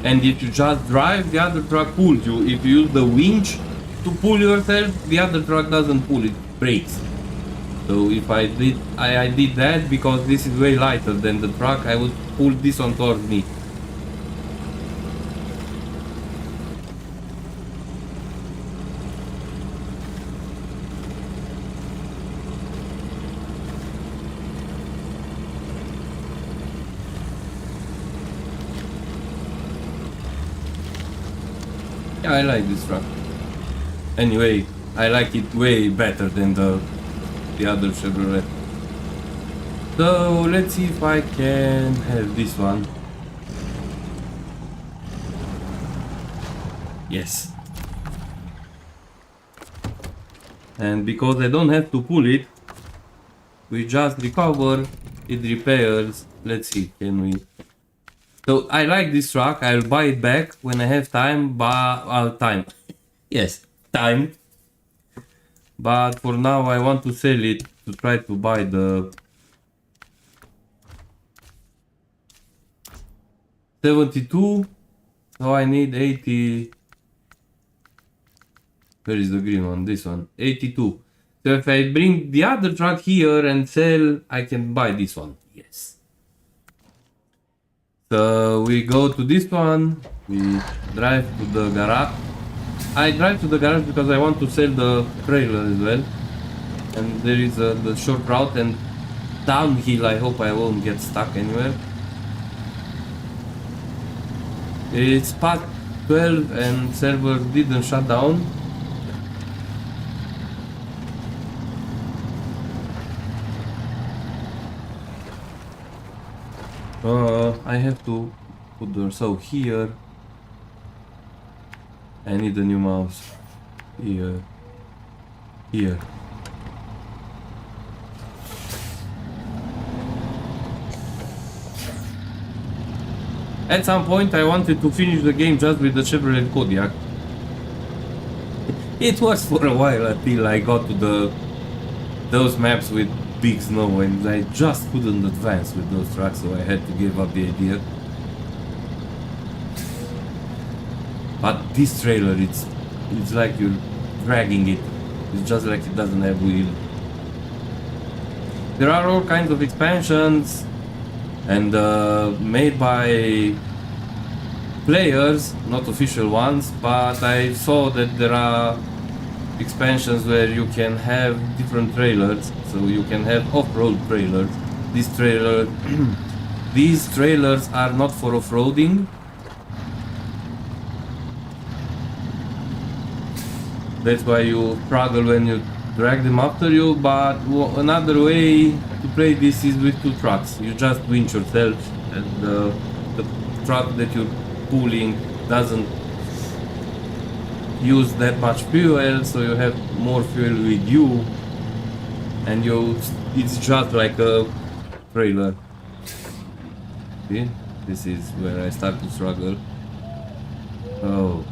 And if you just drive, the other truck pulls you. If you use the winch to pull yourself, the other truck doesn't pull, it breaks. So if I did that because this is way lighter than the truck, I would pull this one towards me. Yeah, I like this truck. Anyway, I like it way better than the other Chevrolet. So let's see if I can have this one. Yes. And because I don't have to pull it, we just recover, it repairs. Let's see, can we? So I like this truck, I'll buy it back when I have time, but time. Yes, time. But for now I want to sell it to try to buy the 72. So I need 80. Where is the green one? This one. 82. So if I bring the other truck here and sell, I can buy this one. Yes. So we go to this one. We drive to the garage. I drive to the garage because I want to sell the trailer as well. And there is the short route and downhill. I hope I won't get stuck anywhere. It's past 12 and server didn't shut down. I have to put the so here. I need a new mouse. Here. Here. At some point I wanted to finish the game just with the Chevrolet Kodiak. It was for a while until I got to those maps with big snow and I just couldn't advance with those trucks, so I had to give up the idea. But this trailer, it's like you're dragging it. It's just like it doesn't have wheel. There are all kinds of expansions and made by players, not official ones, but I saw that there are expansions where you can have different trailers, so you can have off-road trailers. These trailers are not for off-roading. That's why you struggle when you drag them after you, but another way to play this is with two trucks. You just winch yourself and the truck that you're pulling doesn't use that much fuel, so you have more fuel with you and it's just like a trailer. See? This is where I start to struggle. Oh.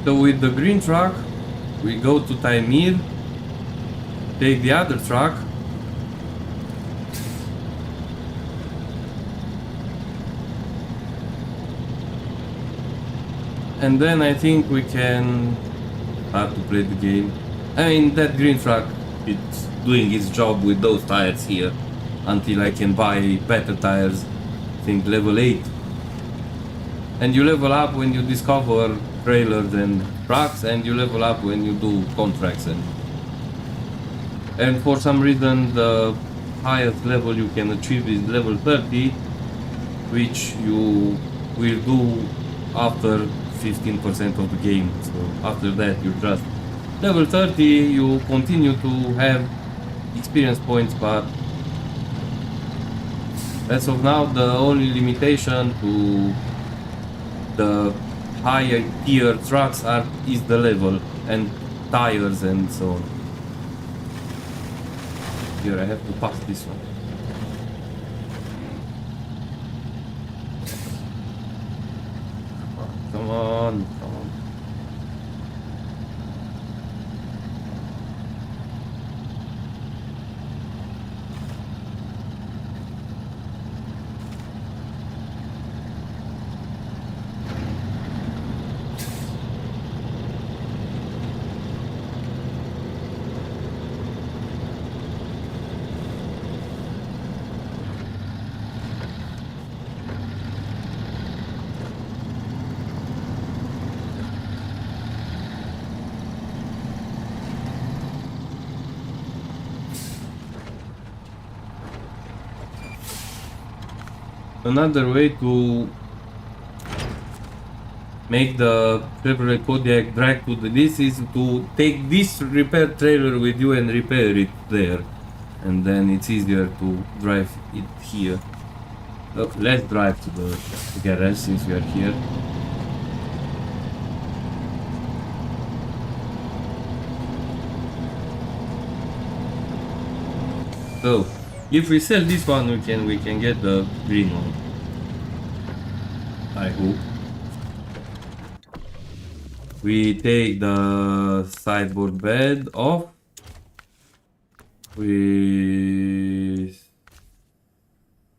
So with the green truck, we go to Taymyr, take the other truck, and then I think we can start to play the game. I mean, that green truck, it's doing its job with those tires here until I can buy better tires, I think level 8. And you level up when you discover trailers and trucks, and you level up when you do contracts, and for some reason the highest level you can achieve is level 30, which you will do after 15% of the game. So after that you're just level 30, you continue to have experience points, but as of now the only limitation to the higher tier trucks is the level and tires and so on. Here I have to pass this one. Come on, come on. Another way to make the Chevrolet Kodiaq drag to this is to take this repair trailer with you and repair it there, and then it's easier to drive it here. Let's drive to the garage since we are here. So if we sell this one, we can get the green one, I hope. We take the sideboard bed off. We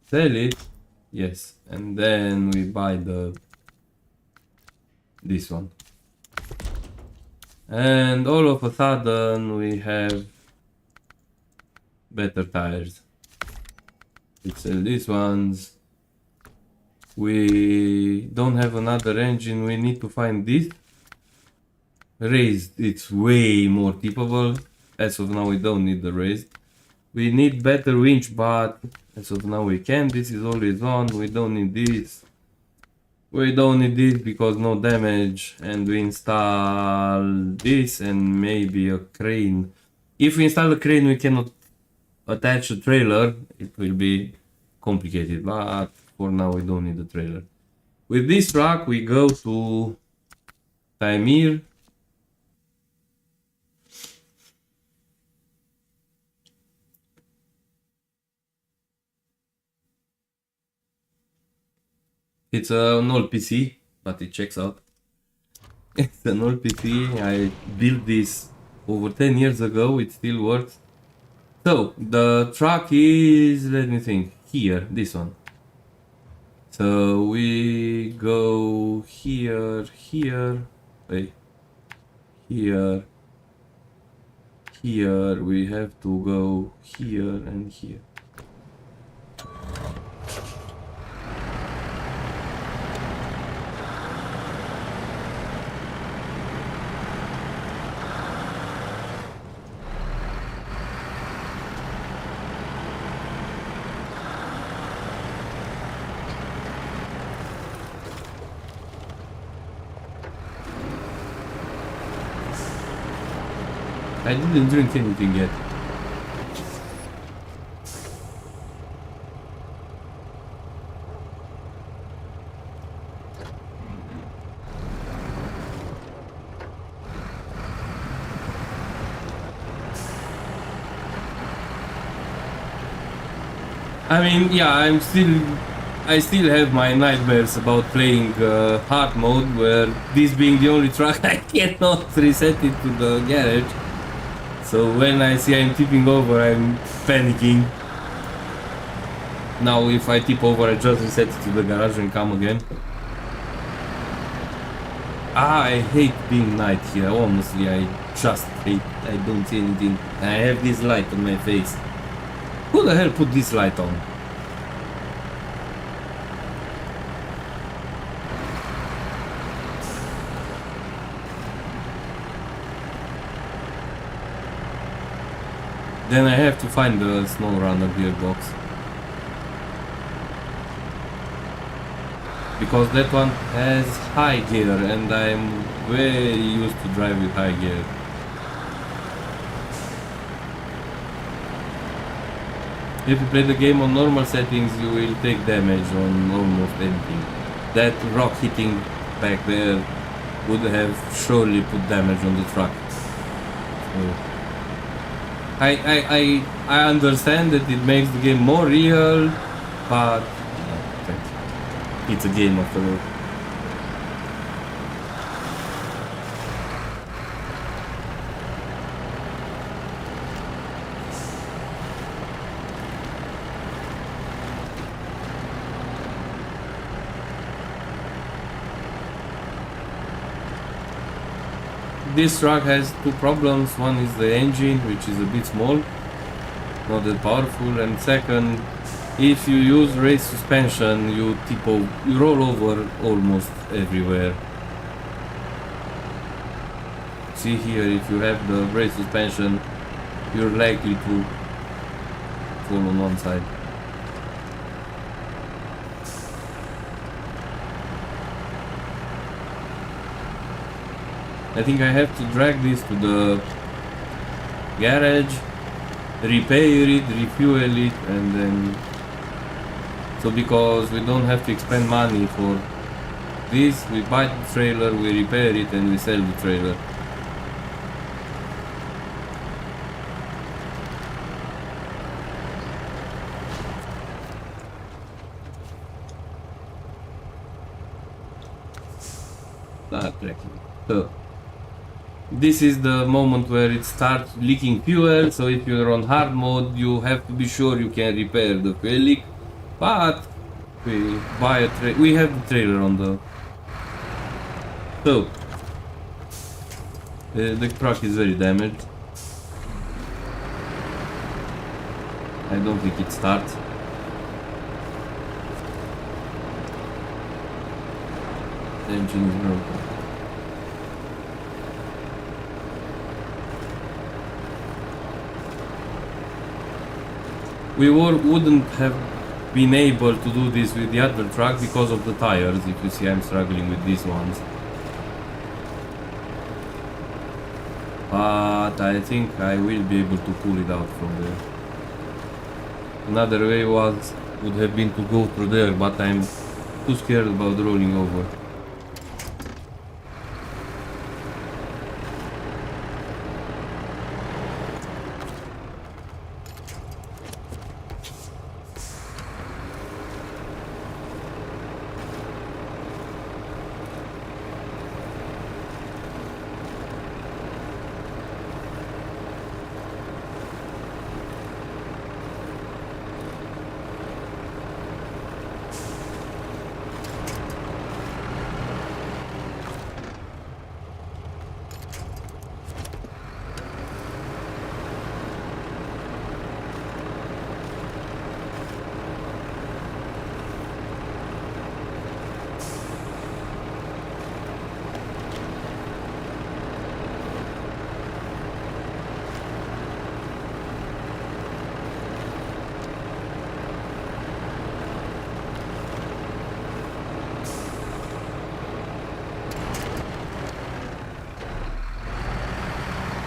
sell it, yes, and then we buy this one. And all of a sudden we have better tires. We sell these ones. We don't have another engine, we need to find this. Raised, it's way more tippable. As of now we don't need the raised. We need better winch, but as of now we can. This is always on, we don't need this. We don't need this because no damage, and we install this and maybe a crane. If we install a crane we cannot attach a trailer, it will be complicated, but for now we don't need the trailer. With this truck we go to Taymyr. It's an old PC, but it checks out. It's an old PC, I built this over 10 years ago, it still works. So, the truck is, let me think, here, this one. So we go here, wait, here, we have to go here and here. I didn't drink anything yet. I mean, yeah, I still have my nightmares about playing hard mode, where this being the only truck I cannot reset it to the garage. So when I see I'm tipping over, I'm panicking. Now if I tip over, I just reset it to the garage and come again. I hate being night here, honestly, I just hate, I don't see anything. I have this light on my face. Who the hell put this light on? Then I have to find the SnowRunner gearbox. Because that one has high gear and I'm very used to drive with high gear. If you play the game on normal settings, you will take damage on almost anything. That rock hitting back there would have surely put damage on the truck. So I understand that it makes the game more real, but it's a game after all. This truck has two problems. One is the engine, which is a bit small, not that powerful, and second, if you use race suspension, you roll over almost everywhere. See here, if you have the race suspension, you're likely to fall on one side. I think I have to drag this to the garage, repair it, refuel it, and then... So because we don't have to expend money for this, we buy the trailer, we repair it, and we sell the trailer. So this is the moment where it starts leaking fuel, so if you're on hard mode you have to be sure you can repair the fuel leak, but we have the trailer on the... So the truck is very damaged. I don't think it starts. The engine is broken. We wouldn't have been able to do this with the other truck because of the tires. If you see, I'm struggling with these ones. But I think I will be able to pull it out from there. Another way would have been to go through there, but I'm too scared about rolling over.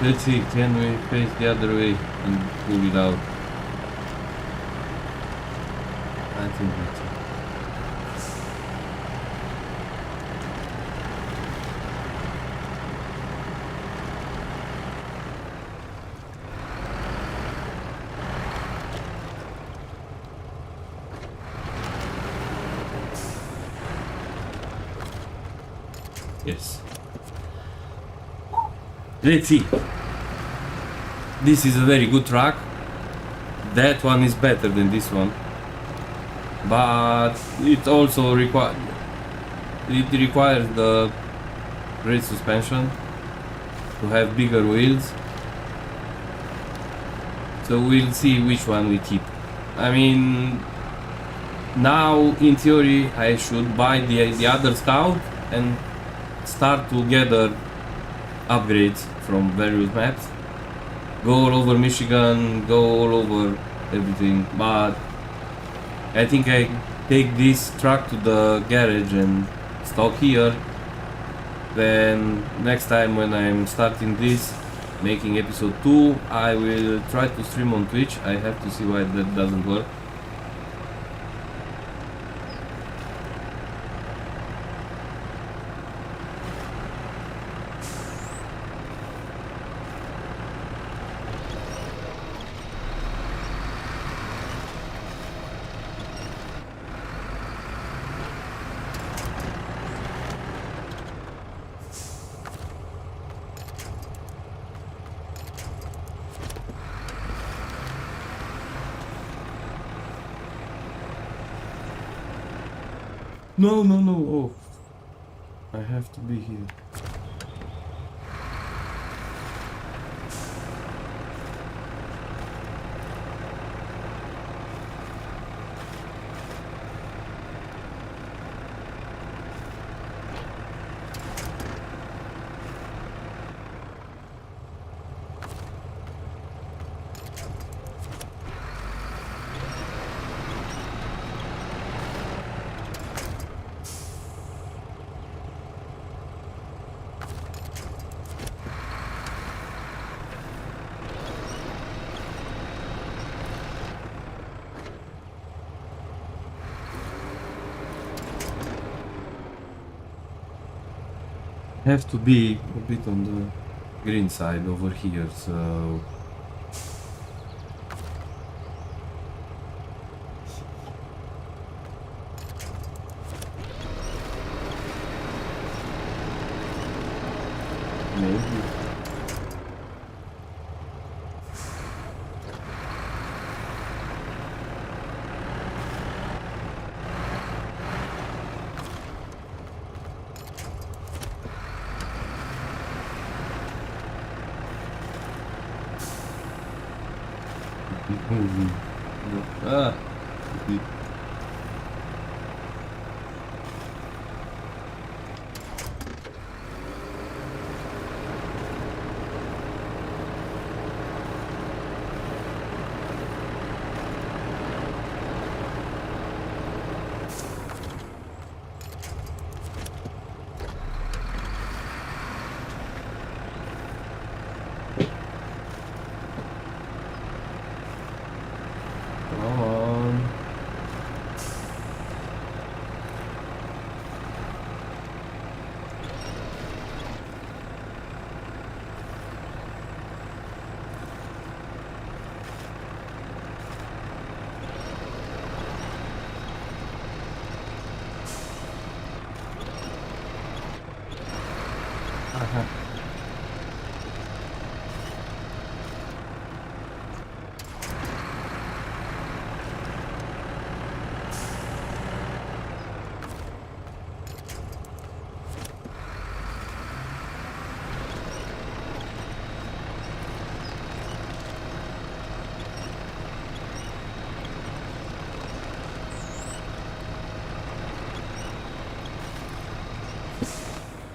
Let's see, can we face the other way and pull it out? I think that's it. Yes. Let's see. This is a very good truck. That one is better than this one. But it also requires the race suspension to have bigger wheels. So we'll see which one we keep. I mean, now in theory I should buy the other Scout and start to gather upgrades from various maps. Go all over Michigan, go all over everything, but I think I take this truck to the garage and stock here. Then next time when I'm starting this, making episode 2, I will try to stream on Twitch. I have to see why that doesn't work. No, no, no, oh. I have to be here. have to be a bit on the green side over here, so maybe. Moving. Ah, come on. Uh-huh.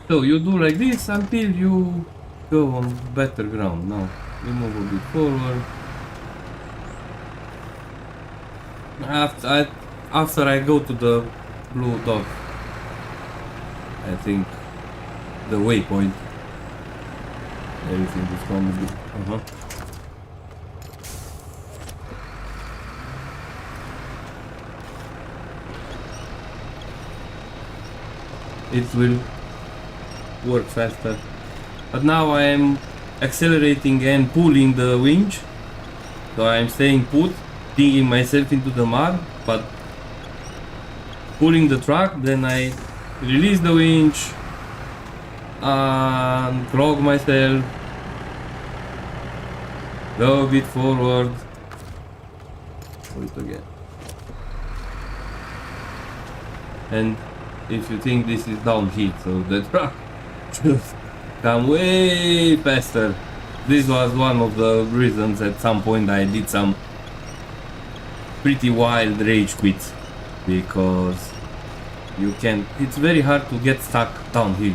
So you do like this until you go on better ground. Now you move a bit forward. After I go to the blue dot, I think the waypoint, everything is gonna be. It will work faster. But now I am accelerating and pulling the winch, so I am staying put, digging myself into the mud, but pulling the truck. Then I release the winch and clog myself, go a bit forward, do it again. And if you think this is downhill, so the truck should come way faster. This was one of the reasons at some point I did some pretty wild rage quits, because you can, it's very hard to get stuck downhill.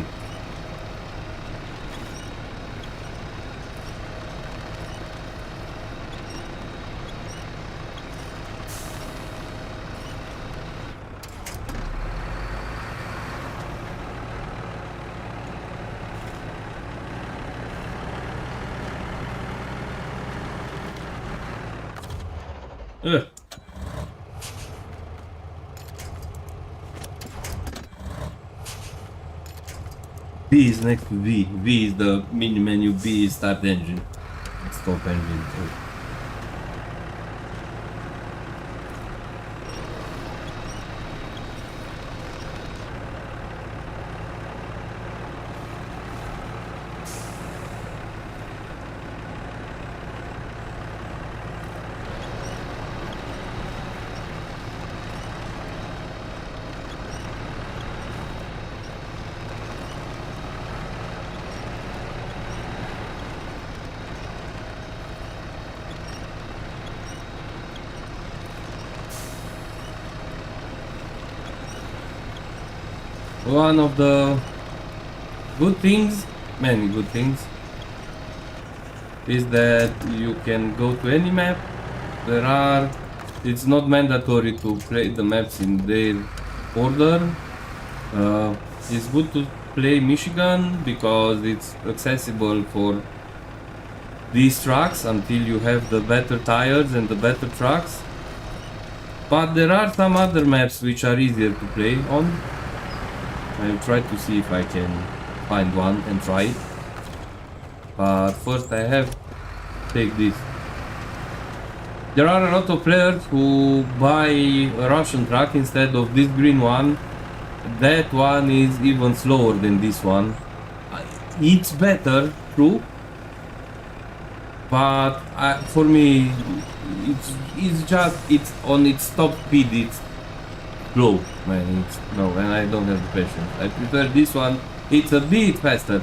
Ugh. B is next to V. V is the mini menu. B is start engine. Stop engine. One of the good things, many good things, is that you can go to any map. It's not mandatory to play the maps in their order. It's good to play Michigan because it's accessible for these trucks until you have the better tires and the better trucks. But there are some other maps which are easier to play on. I'll try to see if I can find one and try it. But first I have to take this. There are a lot of players who buy a Russian truck instead of this green one. That one is even slower than this one. It's better, true. But for me, it's on its top speed, it's slow, man. No, and I don't have the patience. I prefer this one. It's a bit faster.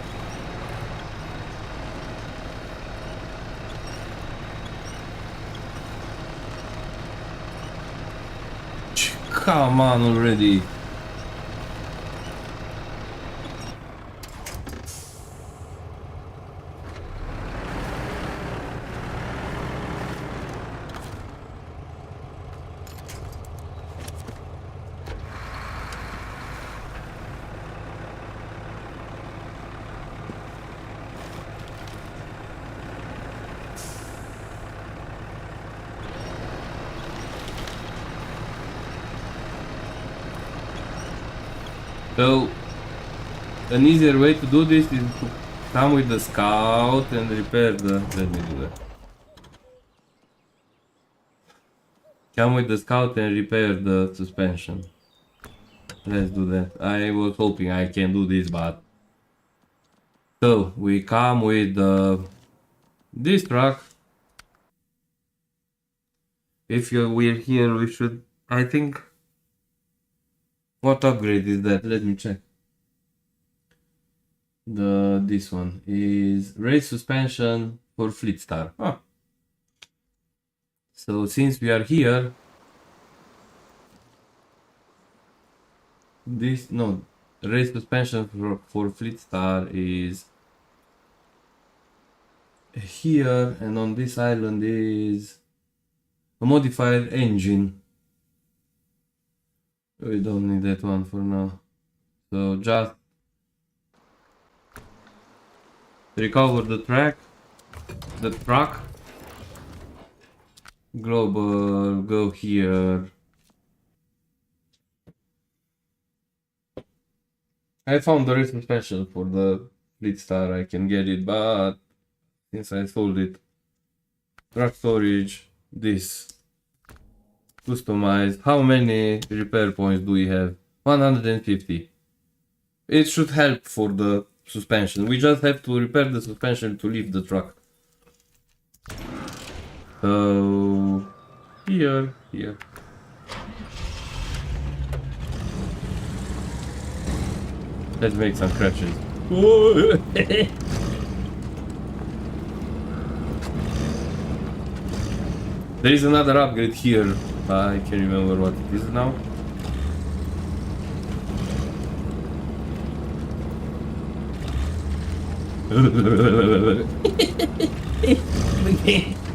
Come on already. So, an easier way to do this is to come with the scout and repair the... Let me do that. Come with the scout and repair the suspension. Let's do that. I was hoping I can do this, but... So, we come with this truck. If we're here, we should... I think... What upgrade is that? Let me check. This one is race suspension for Fleetstar. Huh. So since we are here, race suspension for Fleetstar is here, and on this island is a modified engine. We don't need that one for now. So just recover the truck. Global, go here. I found the race suspension for the Fleetstar. I can get it, but since I sold it, truck storage, this. Customized. How many repair points do we have? 150. It should help for the suspension. We just have to repair the suspension to leave the truck. So here. Let's make some crashes. There is another upgrade here. I can't remember what it is now.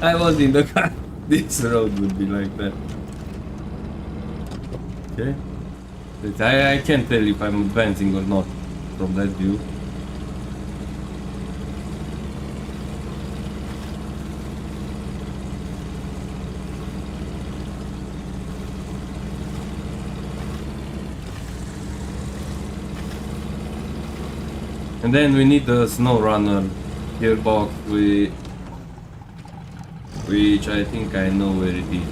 I was in the car. This road would be like that. Okay. I can't tell if I'm advancing or not from that view. And then we need the SnowRunner gearbox, which I think I know where it is,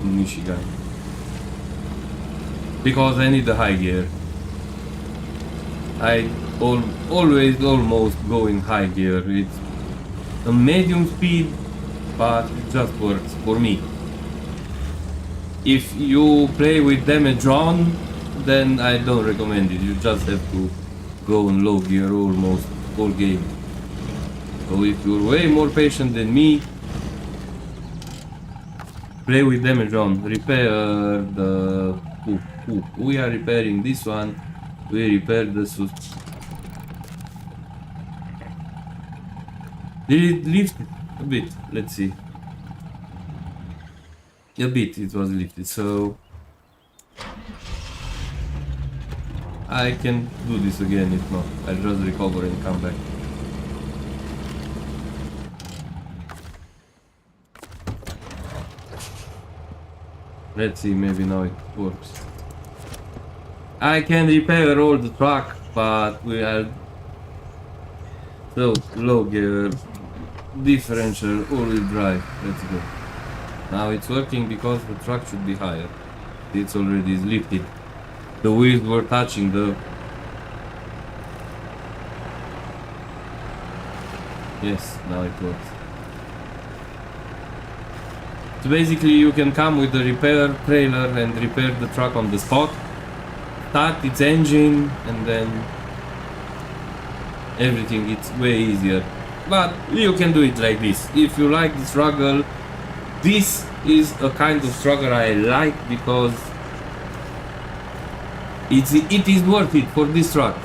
in Michigan. Because I need the high gear. I always almost go in high gear. It's a medium speed, but it just works for me. If you play with damage on, then I don't recommend it. You just have to go in low gear almost all game. So if you're way more patient than me, play with damage on. Repair the... We are repairing this one. We repair the Did it lift a bit? Let's see. A bit it was lifted, so I can do this again if not. I'll just recover and come back. Let's see, maybe now it works. I can repair all the truck, but we are So, low gear, differential, all-wheel drive, let's go. Now it's working because the truck should be higher. It's already lifted. The wheels were touching the... Yes, now it works. So basically you can come with the repair trailer and repair the truck on the spot, start its engine, and then everything, it's way easier. But you can do it like this. If you like the struggle, this is a kind of struggle I like because it is worth it for this truck.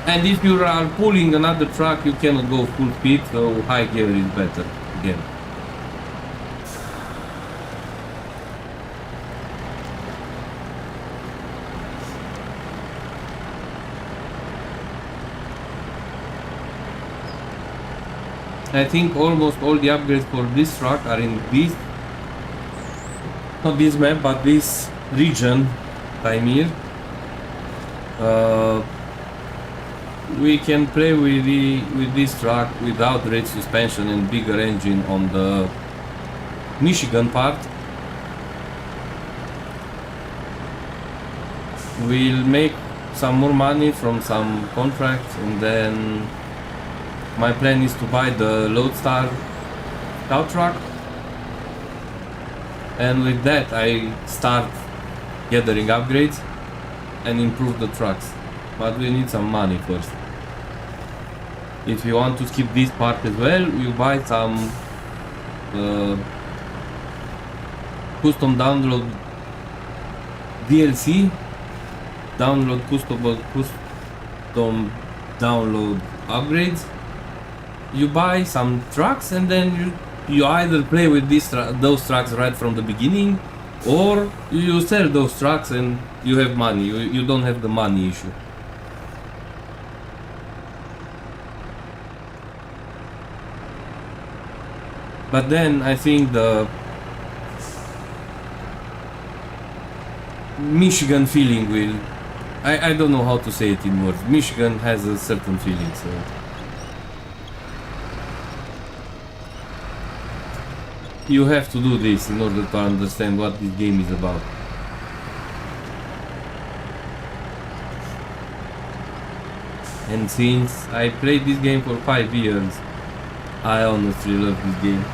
And if you are pulling another truck, you cannot go full speed, so high gear is better again. I think almost all the upgrades for this truck are in this, not this map, but this region, Taymyr. We can play with this truck without race suspension and bigger engine on the Michigan part. We'll make some more money from some contracts, and then my plan is to buy the Lodestar scout truck, and with that I start gathering upgrades and improve the trucks. But we need some money first. If you want to skip this part as well, you buy some custom download DLC, custom download upgrades. You buy some trucks, and then you either play with those trucks right from the beginning, or you sell those trucks and you have money. You don't have the money issue. But then I think the Michigan feeling will... I don't know how to say it in words. Michigan has a certain feeling, so... You have to do this in order to understand what this game is about. And since I played this game for 5 years, I honestly love this game.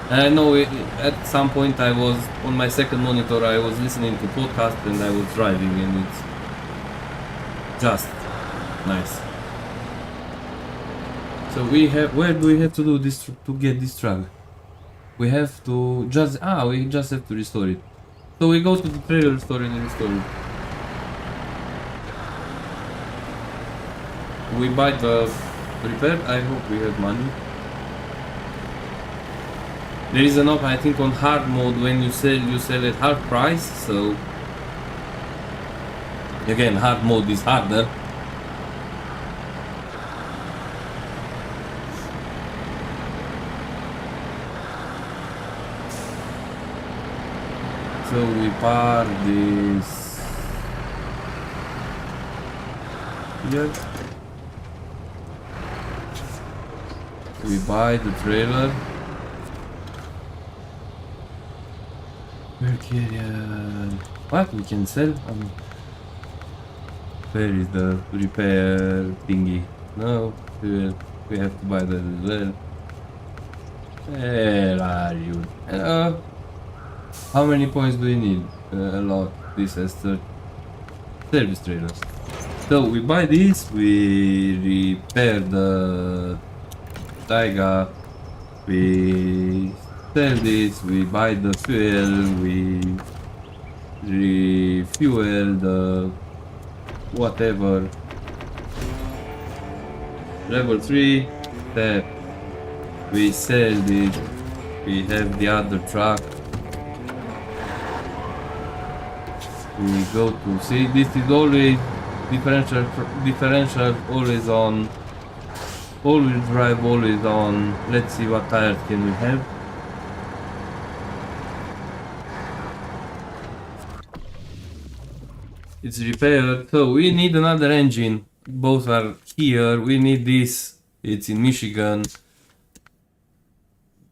And I know at some point I was on my second monitor, I was listening to podcast and I was driving, and it's just nice. So where do we have to do this to get this truck? We have to we just have to restore it. So we go to the trailer store and restore it. We buy the repair. I hope we have money. There is an option, I think, on hard mode. When you sell at hard price. So again, hard mode is harder. So we park this here. We buy the trailer. What we can sell? Where is the repair thingy? No, we have to buy that as well. Where are you? How many points do we need? A lot. This has service trailers. So we buy this, we repair the Tayga, we sell this, we buy the fuel, we refuel the whatever. Level 3, step. We sell this, we have the other truck. We go to see, this is always differential always on, all-wheel drive always on. Let's see what tires can we have. It's repaired. So we need another engine. Both are here. We need this. It's in Michigan.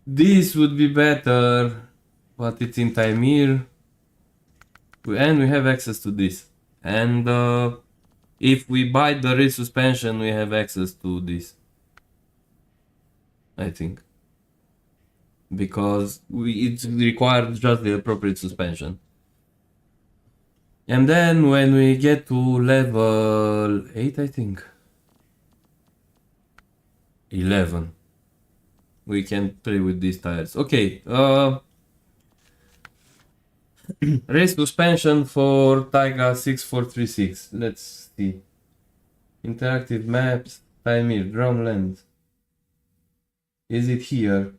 This would be better, but it's in Taymyr. And we have access to this. And if we buy the race suspension, we have access to this. I think. Because it's required just the appropriate suspension. And then when we get to level 8, I think. 11. We can play with these tires. Okay, race suspension for Tayga 6436. Let's see. Interactive maps, Taymyr, drumland. Is it here?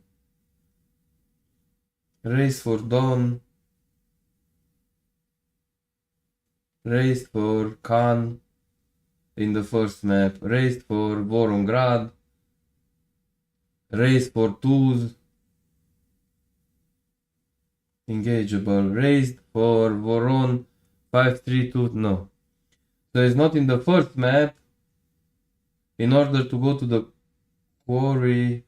Race for Dawn. Race for Khan in the first map. Race for Vorongrad. Race for Tuz. Engageable. Race for Voron 532. No. So it's not in the first map. In order to go to the quarry,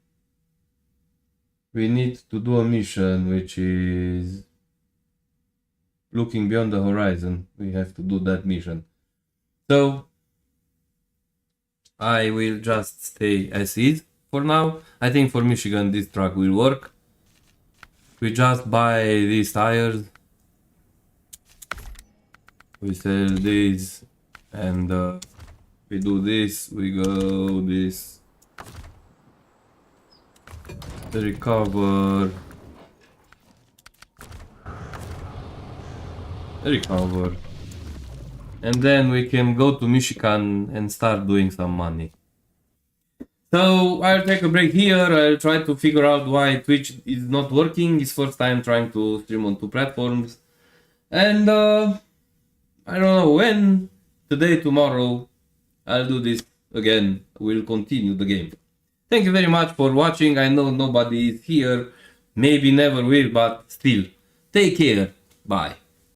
we need to do a mission, which is looking beyond the horizon. We have to do that mission. So I will just stay as is for now. I think for Michigan this truck will work. We just buy these tires. We sell these and we do this. We go this. Recover. And then we can go to Michigan and start doing some money. So I'll take a break here. I'll try to figure out why Twitch is not working. It's first time trying to stream on 2 platforms. And I don't know when, today, tomorrow, I'll do this again. We'll continue the game. Thank you very much for watching. I know nobody is here. Maybe never will, but still. Take care. Bye.